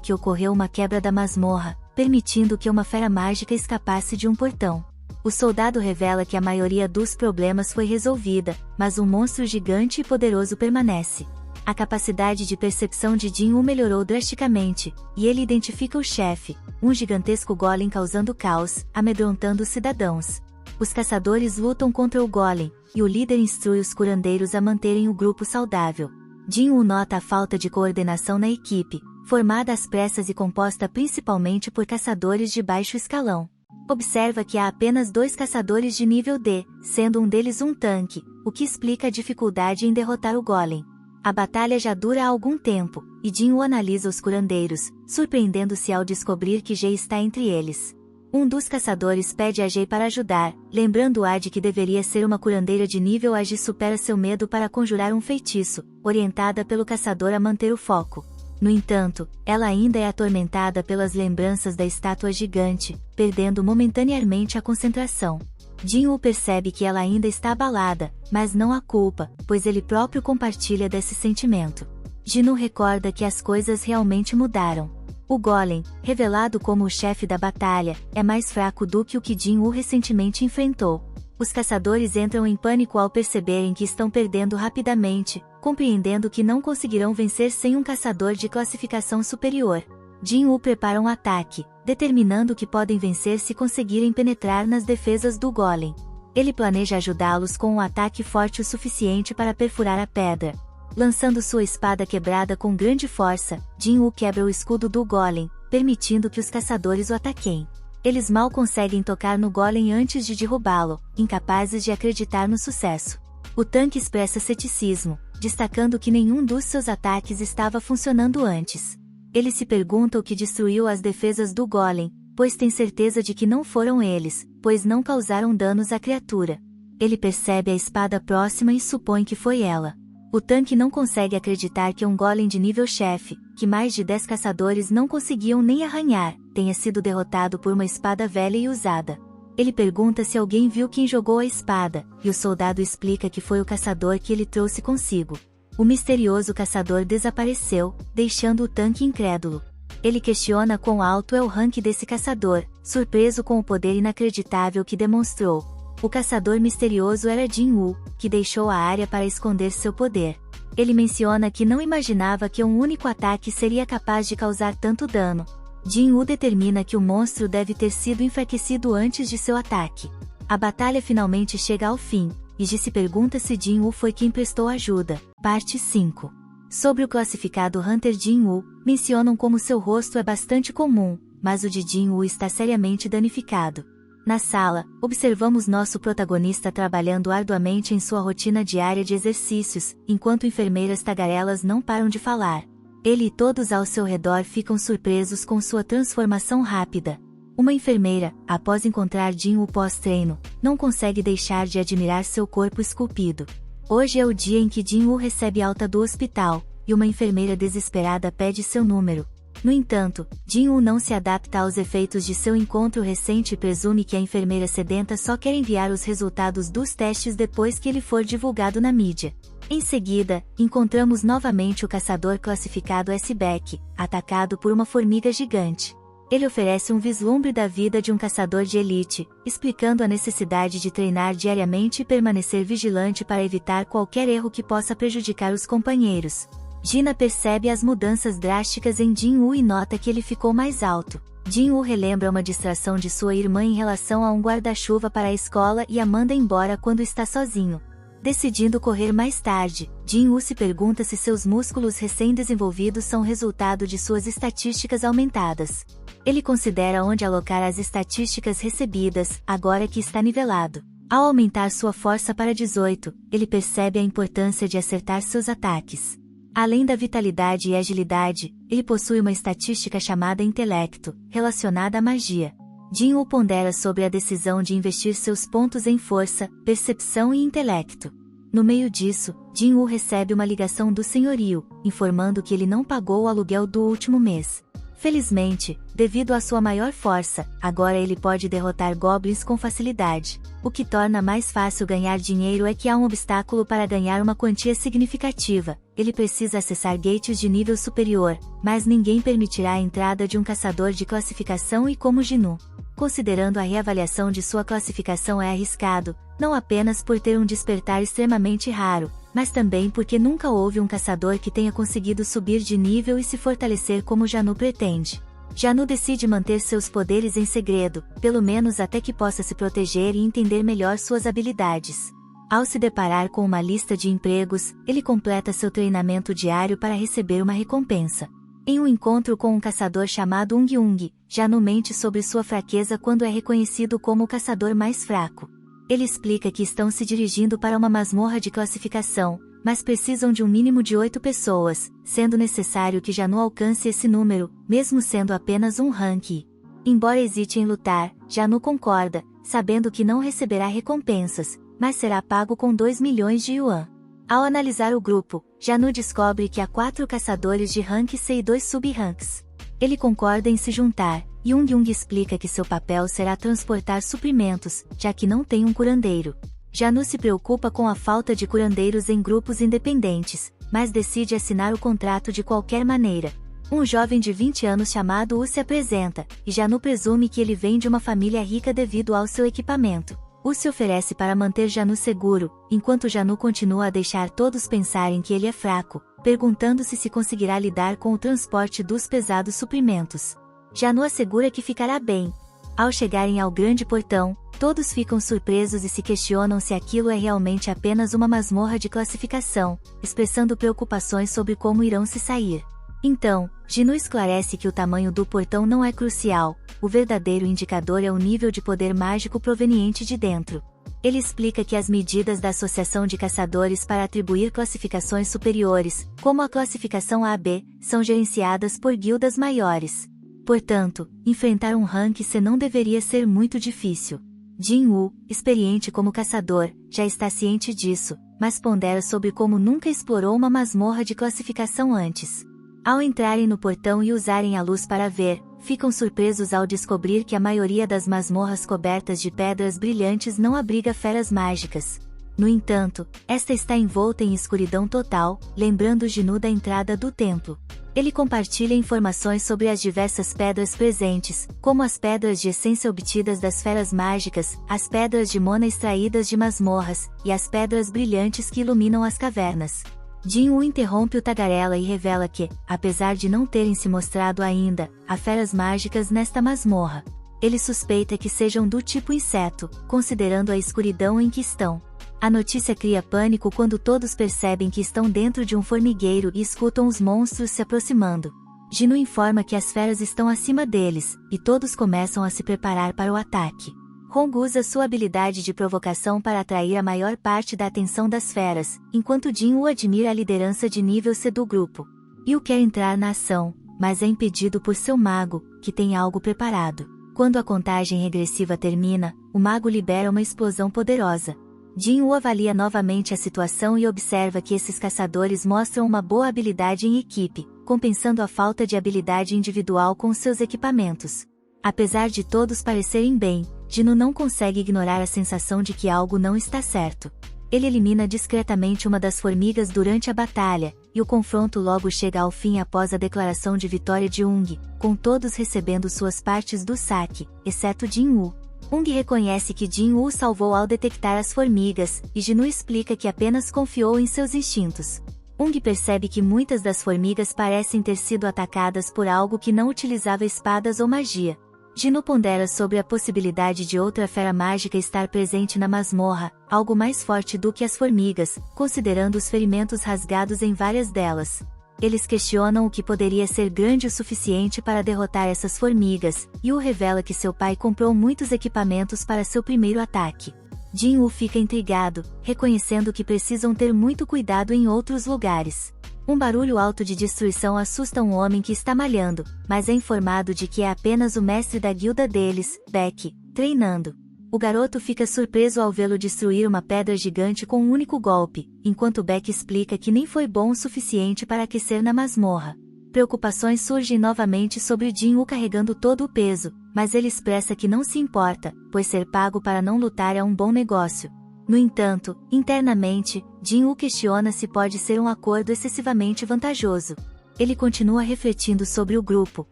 Speaker 1: que ocorreu uma quebra da masmorra, permitindo que uma fera mágica escapasse de um portão. O soldado revela que a maioria dos problemas foi resolvida, mas um monstro gigante e poderoso permanece. A capacidade de percepção de Jin-woo melhorou drasticamente, e ele identifica o chefe, um gigantesco golem causando caos, amedrontando os cidadãos. Os caçadores lutam contra o golem, e o líder instrui os curandeiros a manterem o grupo saudável. Jin-woo nota a falta de coordenação na equipe, formada às pressas e composta principalmente por caçadores de baixo escalão. Observa que há apenas 2 caçadores de nível D, sendo um deles um tanque, o que explica a dificuldade em derrotar o golem. A batalha já dura há algum tempo, e Jin-woo analisa os curandeiros, surpreendendo-se ao descobrir que Jae está entre eles. Um dos caçadores pede a Jae para ajudar, lembrando-a de que deveria ser uma curandeira de nível A. Jae supera seu medo para conjurar um feitiço, orientada pelo caçador a manter o foco. No entanto, ela ainda é atormentada pelas lembranças da estátua gigante, perdendo momentaneamente a concentração. Jin-woo percebe que ela ainda está abalada, mas não a culpa, pois ele próprio compartilha desse sentimento. Jin-woo recorda que as coisas realmente mudaram. O golem, revelado como o chefe da batalha, é mais fraco do que o que Jin-woo recentemente enfrentou. Os caçadores entram em pânico ao perceberem que estão perdendo rapidamente, compreendendo que não conseguirão vencer sem um caçador de classificação superior. Jin-woo prepara um ataque, determinando que podem vencer se conseguirem penetrar nas defesas do golem. Ele planeja ajudá-los com um ataque forte o suficiente para perfurar a pedra. Lançando sua espada quebrada com grande força, Jin-woo quebra o escudo do golem, permitindo que os caçadores o ataquem. Eles mal conseguem tocar no golem antes de derrubá-lo, incapazes de acreditar no sucesso. O tanque expressa ceticismo, destacando que nenhum dos seus ataques estava funcionando antes. Ele se pergunta o que destruiu as defesas do golem, pois tem certeza de que não foram eles, pois não causaram danos à criatura. Ele percebe a espada próxima e supõe que foi ela. O tanque não consegue acreditar que um golem de nível chefe, que mais de 10 caçadores não conseguiam nem arranhar, tenha sido derrotado por uma espada velha e usada. Ele pergunta se alguém viu quem jogou a espada, e o soldado explica que foi o caçador que ele trouxe consigo. O misterioso caçador desapareceu, deixando o tanque incrédulo. Ele questiona quão alto é o rank desse caçador, surpreso com o poder inacreditável que demonstrou. O caçador misterioso era Jin-woo, que deixou a área para esconder seu poder. Ele menciona que não imaginava que um único ataque seria capaz de causar tanto dano. Jin-woo determina que o monstro deve ter sido enfraquecido antes de seu ataque. A batalha finalmente chega ao fim, e Ji se pergunta se Jin-woo foi quem prestou ajuda. Parte 5. Sobre o classificado Hunter Jin-woo, mencionam como seu rosto é bastante comum, mas o de Jin-woo está seriamente danificado. Na sala, observamos nosso protagonista trabalhando arduamente em sua rotina diária de exercícios, enquanto enfermeiras tagarelas não param de falar. Ele e todos ao seu redor ficam surpresos com sua transformação rápida. Uma enfermeira, após encontrar Jin-woo pós-treino, não consegue deixar de admirar seu corpo esculpido. Hoje é o dia em que Jin-woo recebe alta do hospital, e uma enfermeira desesperada pede seu número. No entanto, Jin-woo não se adapta aos efeitos de seu encontro recente e presume que a enfermeira sedenta só quer enviar os resultados dos testes depois que ele for divulgado na mídia. Em seguida, encontramos novamente o caçador classificado S-Beck, atacado por uma formiga gigante. Ele oferece um vislumbre da vida de um caçador de elite, explicando a necessidade de treinar diariamente e permanecer vigilante para evitar qualquer erro que possa prejudicar os companheiros. Gina percebe as mudanças drásticas em Jin-woo e nota que ele ficou mais alto. Jin-woo relembra uma distração de sua irmã em relação a um guarda-chuva para a escola e a manda embora quando está sozinho. Decidindo correr mais tarde, Jin-woo se pergunta se seus músculos recém-desenvolvidos são resultado de suas estatísticas aumentadas. Ele considera onde alocar as estatísticas recebidas, agora que está nivelado. Ao aumentar sua força para 18, ele percebe a importância de acertar seus ataques. Além da vitalidade e agilidade, ele possui uma estatística chamada intelecto, relacionada à magia. Jin-Woo pondera sobre a decisão de investir seus pontos em força, percepção e intelecto. No meio disso, Jin-Woo recebe uma ligação do senhorio, informando que ele não pagou o aluguel do último mês. Felizmente, devido à sua maior força, agora ele pode derrotar goblins com facilidade. O que torna mais fácil ganhar dinheiro é que há um obstáculo para ganhar uma quantia significativa. Ele precisa acessar gates de nível superior, mas ninguém permitirá a entrada de um caçador de classificação e como Jin-Woo. Considerando a reavaliação de sua classificação é arriscado, não apenas por ter um despertar extremamente raro, mas também porque nunca houve um caçador que tenha conseguido subir de nível e se fortalecer como Jin-Woo pretende. Jin-Woo decide manter seus poderes em segredo, pelo menos até que possa se proteger e entender melhor suas habilidades. Ao se deparar com uma lista de empregos, ele completa seu treinamento diário para receber uma recompensa. Em um encontro com um caçador chamado Ung, Jin-Woo mente sobre sua fraqueza quando é reconhecido como o caçador mais fraco. Ele explica que estão se dirigindo para uma masmorra de classificação, mas precisam de um mínimo de 8 pessoas, sendo necessário que Jin-Woo alcance esse número, mesmo sendo apenas um rank. Embora hesite em lutar, Jin-Woo concorda, sabendo que não receberá recompensas, mas será pago com 2 milhões de yuan. Ao analisar o grupo, Jin-Woo descobre que há 4 caçadores de rank C e 2 sub-ranks. Ele concorda em se juntar, e Ung explica que seu papel será transportar suprimentos, já que não tem um curandeiro. Jin-Woo se preocupa com a falta de curandeiros em grupos independentes, mas decide assinar o contrato de qualquer maneira. Um jovem de 20 anos chamado Woo se apresenta, e Jin-Woo presume que ele vem de uma família rica devido ao seu equipamento. Woo se oferece para manter Jin-Woo seguro, enquanto Jin-Woo continua a deixar todos pensarem que ele é fraco, perguntando-se se conseguirá lidar com o transporte dos pesados suprimentos. Jin-Woo assegura que ficará bem. Ao chegarem ao grande portão, todos ficam surpresos e se questionam se aquilo é realmente apenas uma masmorra de classificação, expressando preocupações sobre como irão se sair. Então, Jin-Woo esclarece que o tamanho do portão não é crucial, o verdadeiro indicador é o nível de poder mágico proveniente de dentro. Ele explica que as medidas da Associação de Caçadores para atribuir classificações superiores, como a classificação AB, são gerenciadas por guildas maiores. Portanto, enfrentar um rank C não deveria ser muito difícil. Jin-Woo, experiente como caçador, já está ciente disso, mas pondera sobre como nunca explorou uma masmorra de classificação antes. Ao entrarem no portão e usarem a luz para ver, ficam surpresos ao descobrir que a maioria das masmorras cobertas de pedras brilhantes não abriga feras mágicas. No entanto, esta está envolta em escuridão total, lembrando Jin-Woo da entrada do templo. Ele compartilha informações sobre as diversas pedras presentes, como as pedras de essência obtidas das feras mágicas, as pedras de mana extraídas de masmorras, e as pedras brilhantes que iluminam as cavernas. Jin-Woo interrompe o tagarela e revela que, apesar de não terem se mostrado ainda, há feras mágicas nesta masmorra. Ele suspeita que sejam do tipo inseto, considerando a escuridão em que estão. A notícia cria pânico quando todos percebem que estão dentro de um formigueiro e escutam os monstros se aproximando. Jin-Woo informa que as feras estão acima deles, e todos começam a se preparar para o ataque. Hong usa sua habilidade de provocação para atrair a maior parte da atenção das feras, enquanto Jin-Woo admira a liderança de nível C do grupo. Yu quer entrar na ação, mas é impedido por seu mago, que tem algo preparado. Quando a contagem regressiva termina, o mago libera uma explosão poderosa. Jin-Woo avalia novamente a situação e observa que esses caçadores mostram uma boa habilidade em equipe, compensando a falta de habilidade individual com seus equipamentos. Apesar de todos parecerem bem, Jin-Woo não consegue ignorar a sensação de que algo não está certo. Ele elimina discretamente uma das formigas durante a batalha, e o confronto logo chega ao fim após a declaração de vitória de Ung, com todos recebendo suas partes do saque, exceto Jin-Woo. Ung reconhece que Jin-Woo salvou ao detectar as formigas, e Jin-Woo explica que apenas confiou em seus instintos. Ung percebe que muitas das formigas parecem ter sido atacadas por algo que não utilizava espadas ou magia. Jin-Woo pondera sobre a possibilidade de outra fera mágica estar presente na masmorra, algo mais forte do que as formigas, considerando os ferimentos rasgados em várias delas. Eles questionam o que poderia ser grande o suficiente para derrotar essas formigas, e Yu revela que seu pai comprou muitos equipamentos para seu primeiro ataque. Jin-Woo fica intrigado, reconhecendo que precisam ter muito cuidado em outros lugares. Um barulho alto de destruição assusta um homem que está malhando, mas é informado de que é apenas o mestre da guilda deles, Beck, treinando. O garoto fica surpreso ao vê-lo destruir uma pedra gigante com um único golpe, enquanto Beck explica que nem foi bom o suficiente para aquecer na masmorra. Preocupações surgem novamente sobre Jin-Woo carregando todo o peso, mas ele expressa que não se importa, pois ser pago para não lutar é um bom negócio. No entanto, internamente, Jin-Woo questiona se pode ser um acordo excessivamente vantajoso. Ele continua refletindo sobre o grupo,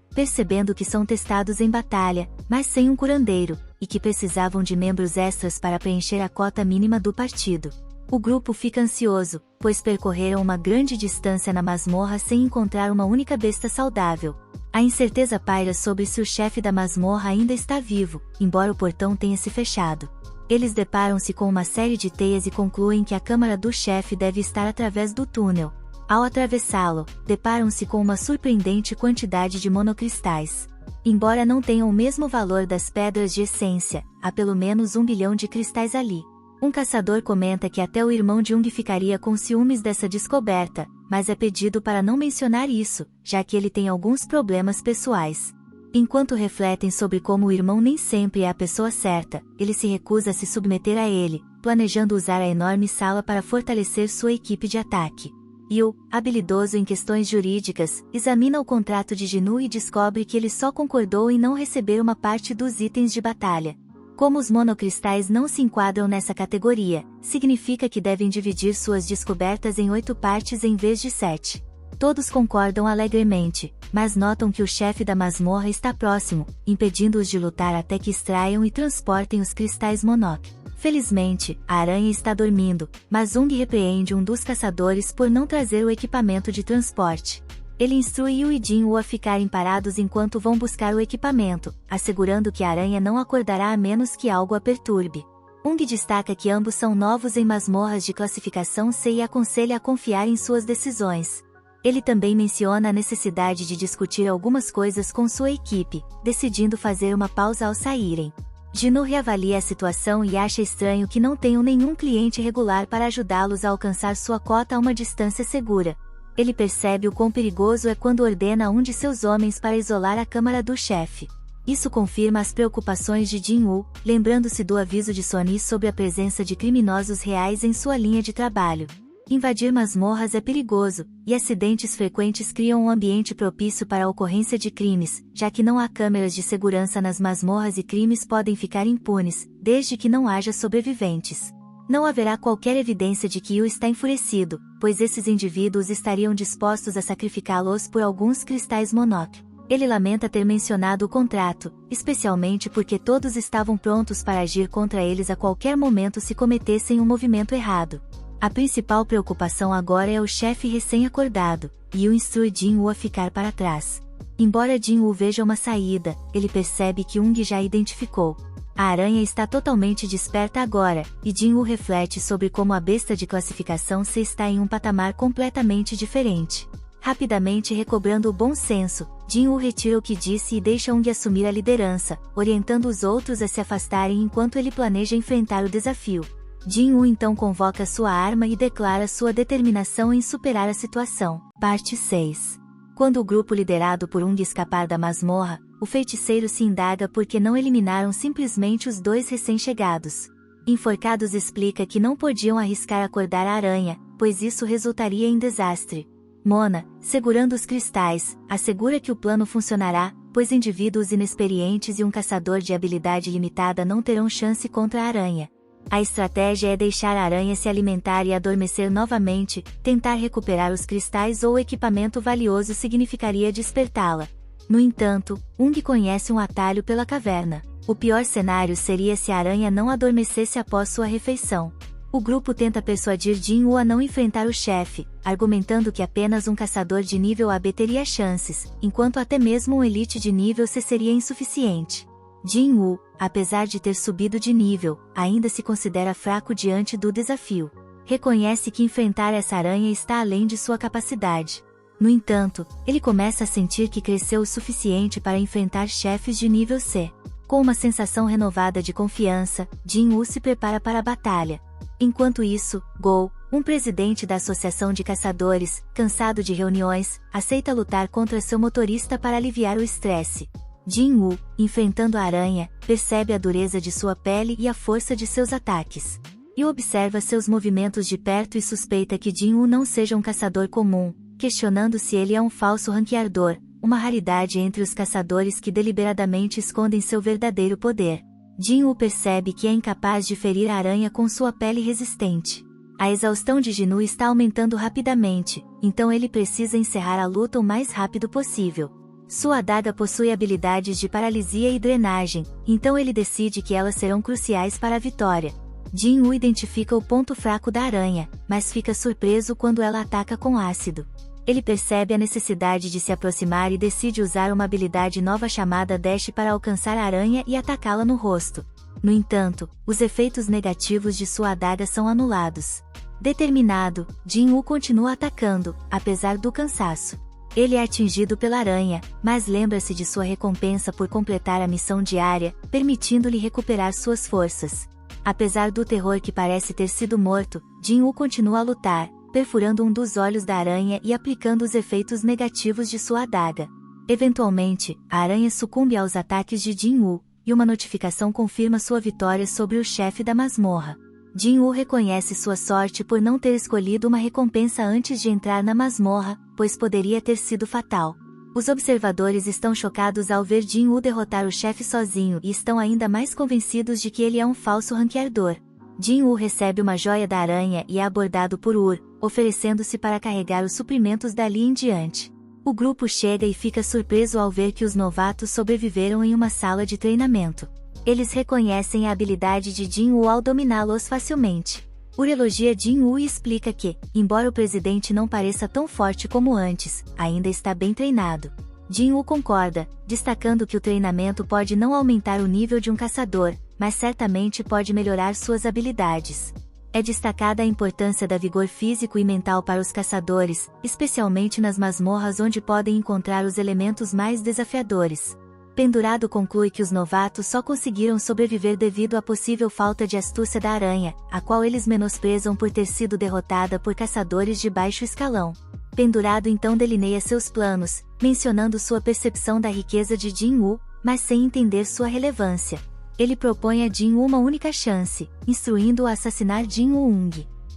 Speaker 1: percebendo que são testados em batalha, mas sem um curandeiro, e que precisavam de membros extras para preencher a cota mínima do partido. O grupo fica ansioso, pois percorreram uma grande distância na masmorra sem encontrar uma única besta saudável. A incerteza paira sobre se o chefe da masmorra ainda está vivo, embora o portão tenha se fechado. Eles deparam-se com uma série de teias e concluem que a câmara do chefe deve estar através do túnel. Ao atravessá-lo, deparam-se com uma surpreendente quantidade de monocristais. Embora não tenham o mesmo valor das pedras de essência, há pelo menos 1 bilhão de cristais ali. Um caçador comenta que até o irmão de Jung ficaria com ciúmes dessa descoberta, mas é pedido para não mencionar isso, já que ele tem alguns problemas pessoais. Enquanto refletem sobre como o irmão nem sempre é a pessoa certa, ele se recusa a se submeter a ele, planejando usar a enorme sala para fortalecer sua equipe de ataque. Yu, habilidoso em questões jurídicas, examina o contrato de Jin-Woo e descobre que ele só concordou em não receber uma parte dos itens de batalha. Como os monocristais não se enquadram nessa categoria, significa que devem dividir suas descobertas em 8 partes em vez de 7. Todos concordam alegremente, mas notam que o chefe da masmorra está próximo, impedindo-os de lutar até que extraiam e transportem os cristais Monok. Felizmente, a aranha está dormindo, mas Jung repreende um dos caçadores por não trazer o equipamento de transporte. Ele instrui Yu e Jin-Woo a ficarem parados enquanto vão buscar o equipamento, assegurando que a aranha não acordará a menos que algo a perturbe. Jung destaca que ambos são novos em masmorras de classificação C e aconselha a confiar em suas decisões. Ele também menciona a necessidade de discutir algumas coisas com sua equipe, decidindo fazer uma pausa ao saírem. Jin-Woo reavalia a situação e acha estranho que não tenham nenhum cliente regular para ajudá-los a alcançar sua cota a uma distância segura. Ele percebe o quão perigoso é quando ordena a um de seus homens para isolar a câmara do chefe. Isso confirma as preocupações de Jin-Woo, lembrando-se do aviso de Sonny sobre a presença de criminosos reais em sua linha de trabalho. Invadir masmorras é perigoso, e acidentes frequentes criam um ambiente propício para a ocorrência de crimes, já que não há câmeras de segurança nas masmorras e crimes podem ficar impunes, desde que não haja sobreviventes. Não haverá qualquer evidência de que Yu está enfurecido, pois esses indivíduos estariam dispostos a sacrificá-los por alguns cristais Monok. Ele lamenta ter mencionado o contrato, especialmente porque todos estavam prontos para agir contra eles a qualquer momento se cometessem um movimento errado. A principal preocupação agora é o chefe recém-acordado, e Yu instrui Jin-Woo a ficar para trás. Embora Jin-Woo veja uma saída, ele percebe que Jung já a identificou. A aranha está totalmente desperta agora, e Jin-Woo reflete sobre como a besta de classificação C está em um patamar completamente diferente. Rapidamente recobrando o bom senso, Jin-Woo retira o que disse e deixa Jung assumir a liderança, orientando os outros a se afastarem enquanto ele planeja enfrentar o desafio. Jin-Woo então convoca sua arma e declara sua determinação em superar a situação. Parte 6. Quando o grupo liderado por Jung escapar da masmorra, o feiticeiro se indaga por que não eliminaram simplesmente os 2 recém-chegados. Enforcados explica que não podiam arriscar acordar a aranha, pois isso resultaria em desastre. Mona, segurando os cristais, assegura que o plano funcionará, pois indivíduos inexperientes e um caçador de habilidade limitada não terão chance contra a aranha. A estratégia é deixar a aranha se alimentar e adormecer novamente, tentar recuperar os cristais ou equipamento valioso significaria despertá-la. No entanto, Jung conhece um atalho pela caverna. O pior cenário seria se a aranha não adormecesse após sua refeição. O grupo tenta persuadir Jin-Woo a não enfrentar o chefe, argumentando que apenas um caçador de nível AB teria chances, enquanto até mesmo um elite de nível C seria insuficiente. Jin-Woo, apesar de ter subido de nível, ainda se considera fraco diante do desafio. Reconhece que enfrentar essa aranha está além de sua capacidade. No entanto, ele começa a sentir que cresceu o suficiente para enfrentar chefes de nível C. Com uma sensação renovada de confiança, Jin-Woo se prepara para a batalha. Enquanto isso, Go, Um presidente da Associação de Caçadores, cansado de reuniões, aceita lutar contra seu motorista para aliviar o estresse. Jin-woo, enfrentando a aranha, percebe a dureza de sua pele e a força de seus ataques. E observa seus movimentos de perto e suspeita que Jin-woo não seja um caçador comum, questionando se ele é um falso ranqueador, uma raridade entre os caçadores que deliberadamente escondem seu verdadeiro poder. Jin-woo percebe que é incapaz de ferir a aranha com sua pele resistente. A exaustão de Jin-woo está aumentando rapidamente, então ele precisa encerrar a luta o mais rápido possível. Sua adaga possui habilidades de paralisia e drenagem, então ele decide que elas serão cruciais para a vitória. Jin-woo identifica o ponto fraco da aranha, mas fica surpreso quando ela ataca com ácido. Ele percebe a necessidade de se aproximar e decide usar uma habilidade nova chamada Dash para alcançar a aranha e atacá-la no rosto. No entanto, os efeitos negativos de sua adaga são anulados. Determinado, Jin-woo continua atacando, apesar do cansaço. Ele é atingido pela aranha, mas lembra-se de sua recompensa por completar a missão diária, permitindo-lhe recuperar suas forças. Apesar do terror que parece ter sido morto, Jin-woo continua a lutar, perfurando um dos olhos da aranha e aplicando os efeitos negativos de sua adaga. Eventualmente, a aranha sucumbe aos ataques de Jin-woo, e uma notificação confirma sua vitória sobre o chefe da masmorra. Jin-woo reconhece sua sorte por não ter escolhido uma recompensa antes de entrar na masmorra, pois poderia ter sido fatal. Os observadores estão chocados ao ver Jin-woo derrotar o chefe sozinho e estão ainda mais convencidos de que ele é um falso ranqueador. Jin-woo recebe uma joia da aranha e é abordado por Ur, oferecendo-se para carregar os suprimentos dali em diante. O grupo chega e fica surpreso ao ver que os novatos sobreviveram em uma sala de treinamento. Eles reconhecem a habilidade de Jin-woo ao dominá-los facilmente. Ur elogia Jin-woo e explica que, embora o presidente não pareça tão forte como antes, ainda está bem treinado. Jin-woo concorda, destacando que o treinamento pode não aumentar o nível de um caçador, mas certamente pode melhorar suas habilidades. É destacada a importância da vigor físico e mental para os caçadores, especialmente nas masmorras onde podem encontrar os elementos mais desafiadores. Pendurado conclui que os novatos só conseguiram sobreviver devido à possível falta de astúcia da aranha, a qual eles menosprezam por ter sido derrotada por caçadores de baixo escalão. Pendurado então delineia seus planos, mencionando sua percepção da riqueza de Jin-woo, mas sem entender sua relevância. Ele propõe a Jin-woo uma única chance, instruindo-o a assassinar Jin-woo.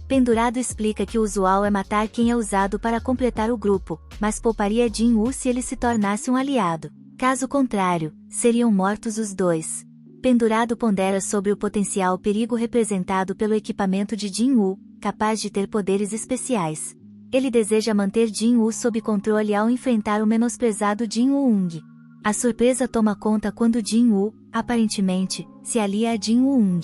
Speaker 1: Pendurado explica que o usual é matar quem é usado para completar o grupo, mas pouparia Jin-woo se ele se tornasse um aliado. Caso contrário, seriam mortos os dois. Pendurado pondera sobre o potencial perigo representado pelo equipamento de Jin-woo, capaz de ter poderes especiais. Ele deseja manter Jin-woo sob controle ao enfrentar o menosprezado Jin-woo. A surpresa toma conta quando Jin-woo, aparentemente, se alia a Jin-woo.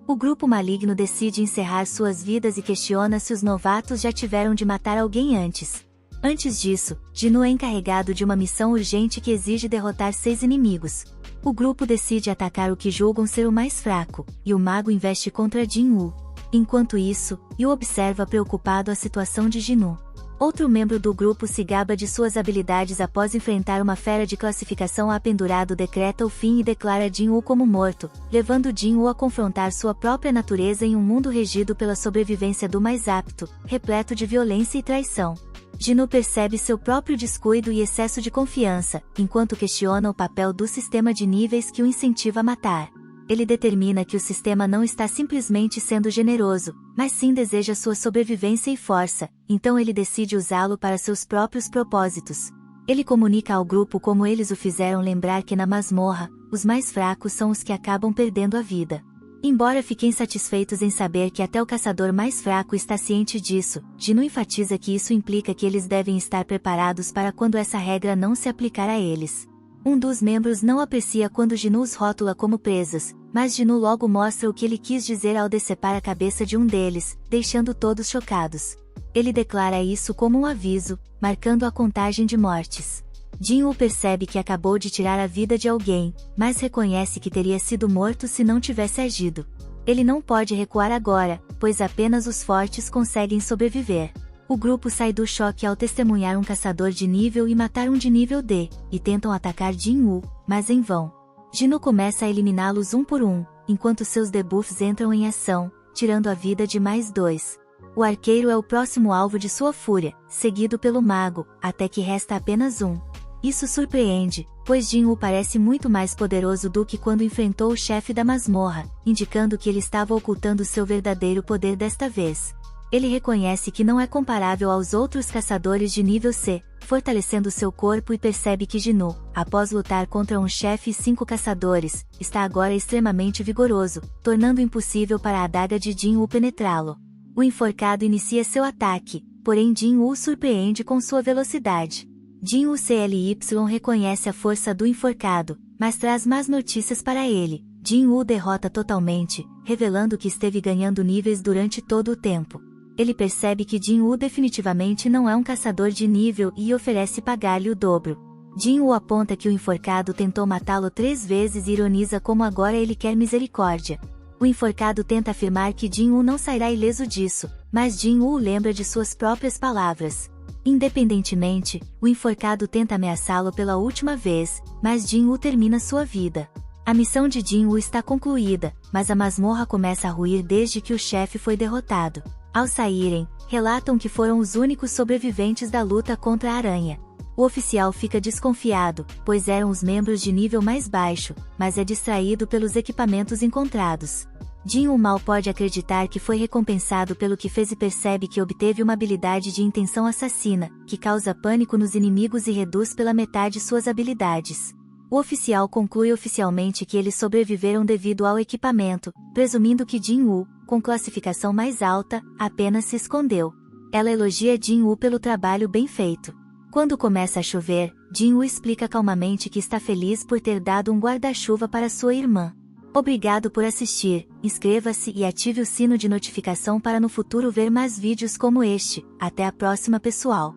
Speaker 1: O grupo maligno decide encerrar suas vidas e questiona se os novatos já tiveram de matar alguém antes. Antes disso, Jin-woo é encarregado de uma missão urgente que exige derrotar 6 inimigos. O grupo decide atacar o que julgam ser o mais fraco, e o mago investe contra Jin-woo. Enquanto isso, Yu observa preocupado a situação de Jin-woo. Outro membro do grupo se gaba de suas habilidades após enfrentar uma fera de classificação A. Pendurado decreta o fim e declara Jin-woo como morto, levando Jin-woo a confrontar sua própria natureza em um mundo regido pela sobrevivência do mais apto, repleto de violência e traição. Jin-woo percebe seu próprio descuido e excesso de confiança, enquanto questiona o papel do sistema de níveis que o incentiva a matar. Ele determina que o sistema não está simplesmente sendo generoso, mas sim deseja sua sobrevivência e força, então ele decide usá-lo para seus próprios propósitos. Ele comunica ao grupo como eles o fizeram lembrar que na masmorra, os mais fracos são os que acabam perdendo a vida. Embora fiquem satisfeitos em saber que até o caçador mais fraco está ciente disso, Jin-woo enfatiza que isso implica que eles devem estar preparados para quando essa regra não se aplicar a eles. Um dos membros não aprecia quando Jin-woo os rótula como presas, mas Jin-woo logo mostra o que ele quis dizer ao decepar a cabeça de um deles, deixando todos chocados. Ele declara isso como um aviso, marcando a contagem de mortes. Jin-woo percebe que acabou de tirar a vida de alguém, mas reconhece que teria sido morto se não tivesse agido. Ele não pode recuar agora, pois apenas os fortes conseguem sobreviver. O grupo sai do choque ao testemunhar um caçador de nível e matar um de nível D, e tentam atacar Jin-woo, mas em vão. Jin-woo começa a eliminá-los um por um, enquanto seus debuffs entram em ação, tirando a vida de mais 2. O arqueiro é o próximo alvo de sua fúria, seguido pelo mago, até que resta apenas um. Isso surpreende, pois Jin-Woo parece muito mais poderoso do que quando enfrentou o chefe da masmorra, indicando que ele estava ocultando seu verdadeiro poder desta vez. Ele reconhece que não é comparável aos outros caçadores de nível C, fortalecendo seu corpo e percebe que Jin-Woo, após lutar contra um chefe e 5 caçadores, está agora extremamente vigoroso, tornando impossível para a adaga de Jin-Woo penetrá-lo. O enforcado inicia seu ataque, porém Jin-Woo surpreende com sua velocidade. Jin-Woo CLY reconhece a força do enforcado, mas traz más notícias para ele. Jin-Woo derrota totalmente, revelando que esteve ganhando níveis durante todo o tempo. Ele percebe que Jin-Woo definitivamente não é um caçador de nível e oferece pagar-lhe o dobro. Jin-Woo aponta que o enforcado tentou matá-lo 3 vezes e ironiza como agora ele quer misericórdia. O enforcado tenta afirmar que Jin-Woo não sairá ileso disso, mas Jin-Woo lembra de suas próprias palavras. Independentemente, o enforcado tenta ameaçá-lo pela última vez, mas Jin-Woo termina sua vida. A missão de Jin-Woo está concluída, mas a masmorra começa a ruir desde que o chefe foi derrotado. Ao saírem, relatam que foram os únicos sobreviventes da luta contra a aranha. O oficial fica desconfiado, pois eram os membros de nível mais baixo, mas é distraído pelos equipamentos encontrados. Jin-Woo mal pode acreditar que foi recompensado pelo que fez e percebe que obteve uma habilidade de intenção assassina, que causa pânico nos inimigos e reduz pela metade suas habilidades. O oficial conclui oficialmente que eles sobreviveram devido ao equipamento, presumindo que Jin-Woo, com classificação mais alta, apenas se escondeu. Ela elogia Jin-Woo pelo trabalho bem feito. Quando começa a chover, Jin-Woo explica calmamente que está feliz por ter dado um guarda-chuva para sua irmã. Obrigado por assistir, inscreva-se e ative o sino de notificação para no futuro ver mais vídeos como este. Até a próxima, pessoal!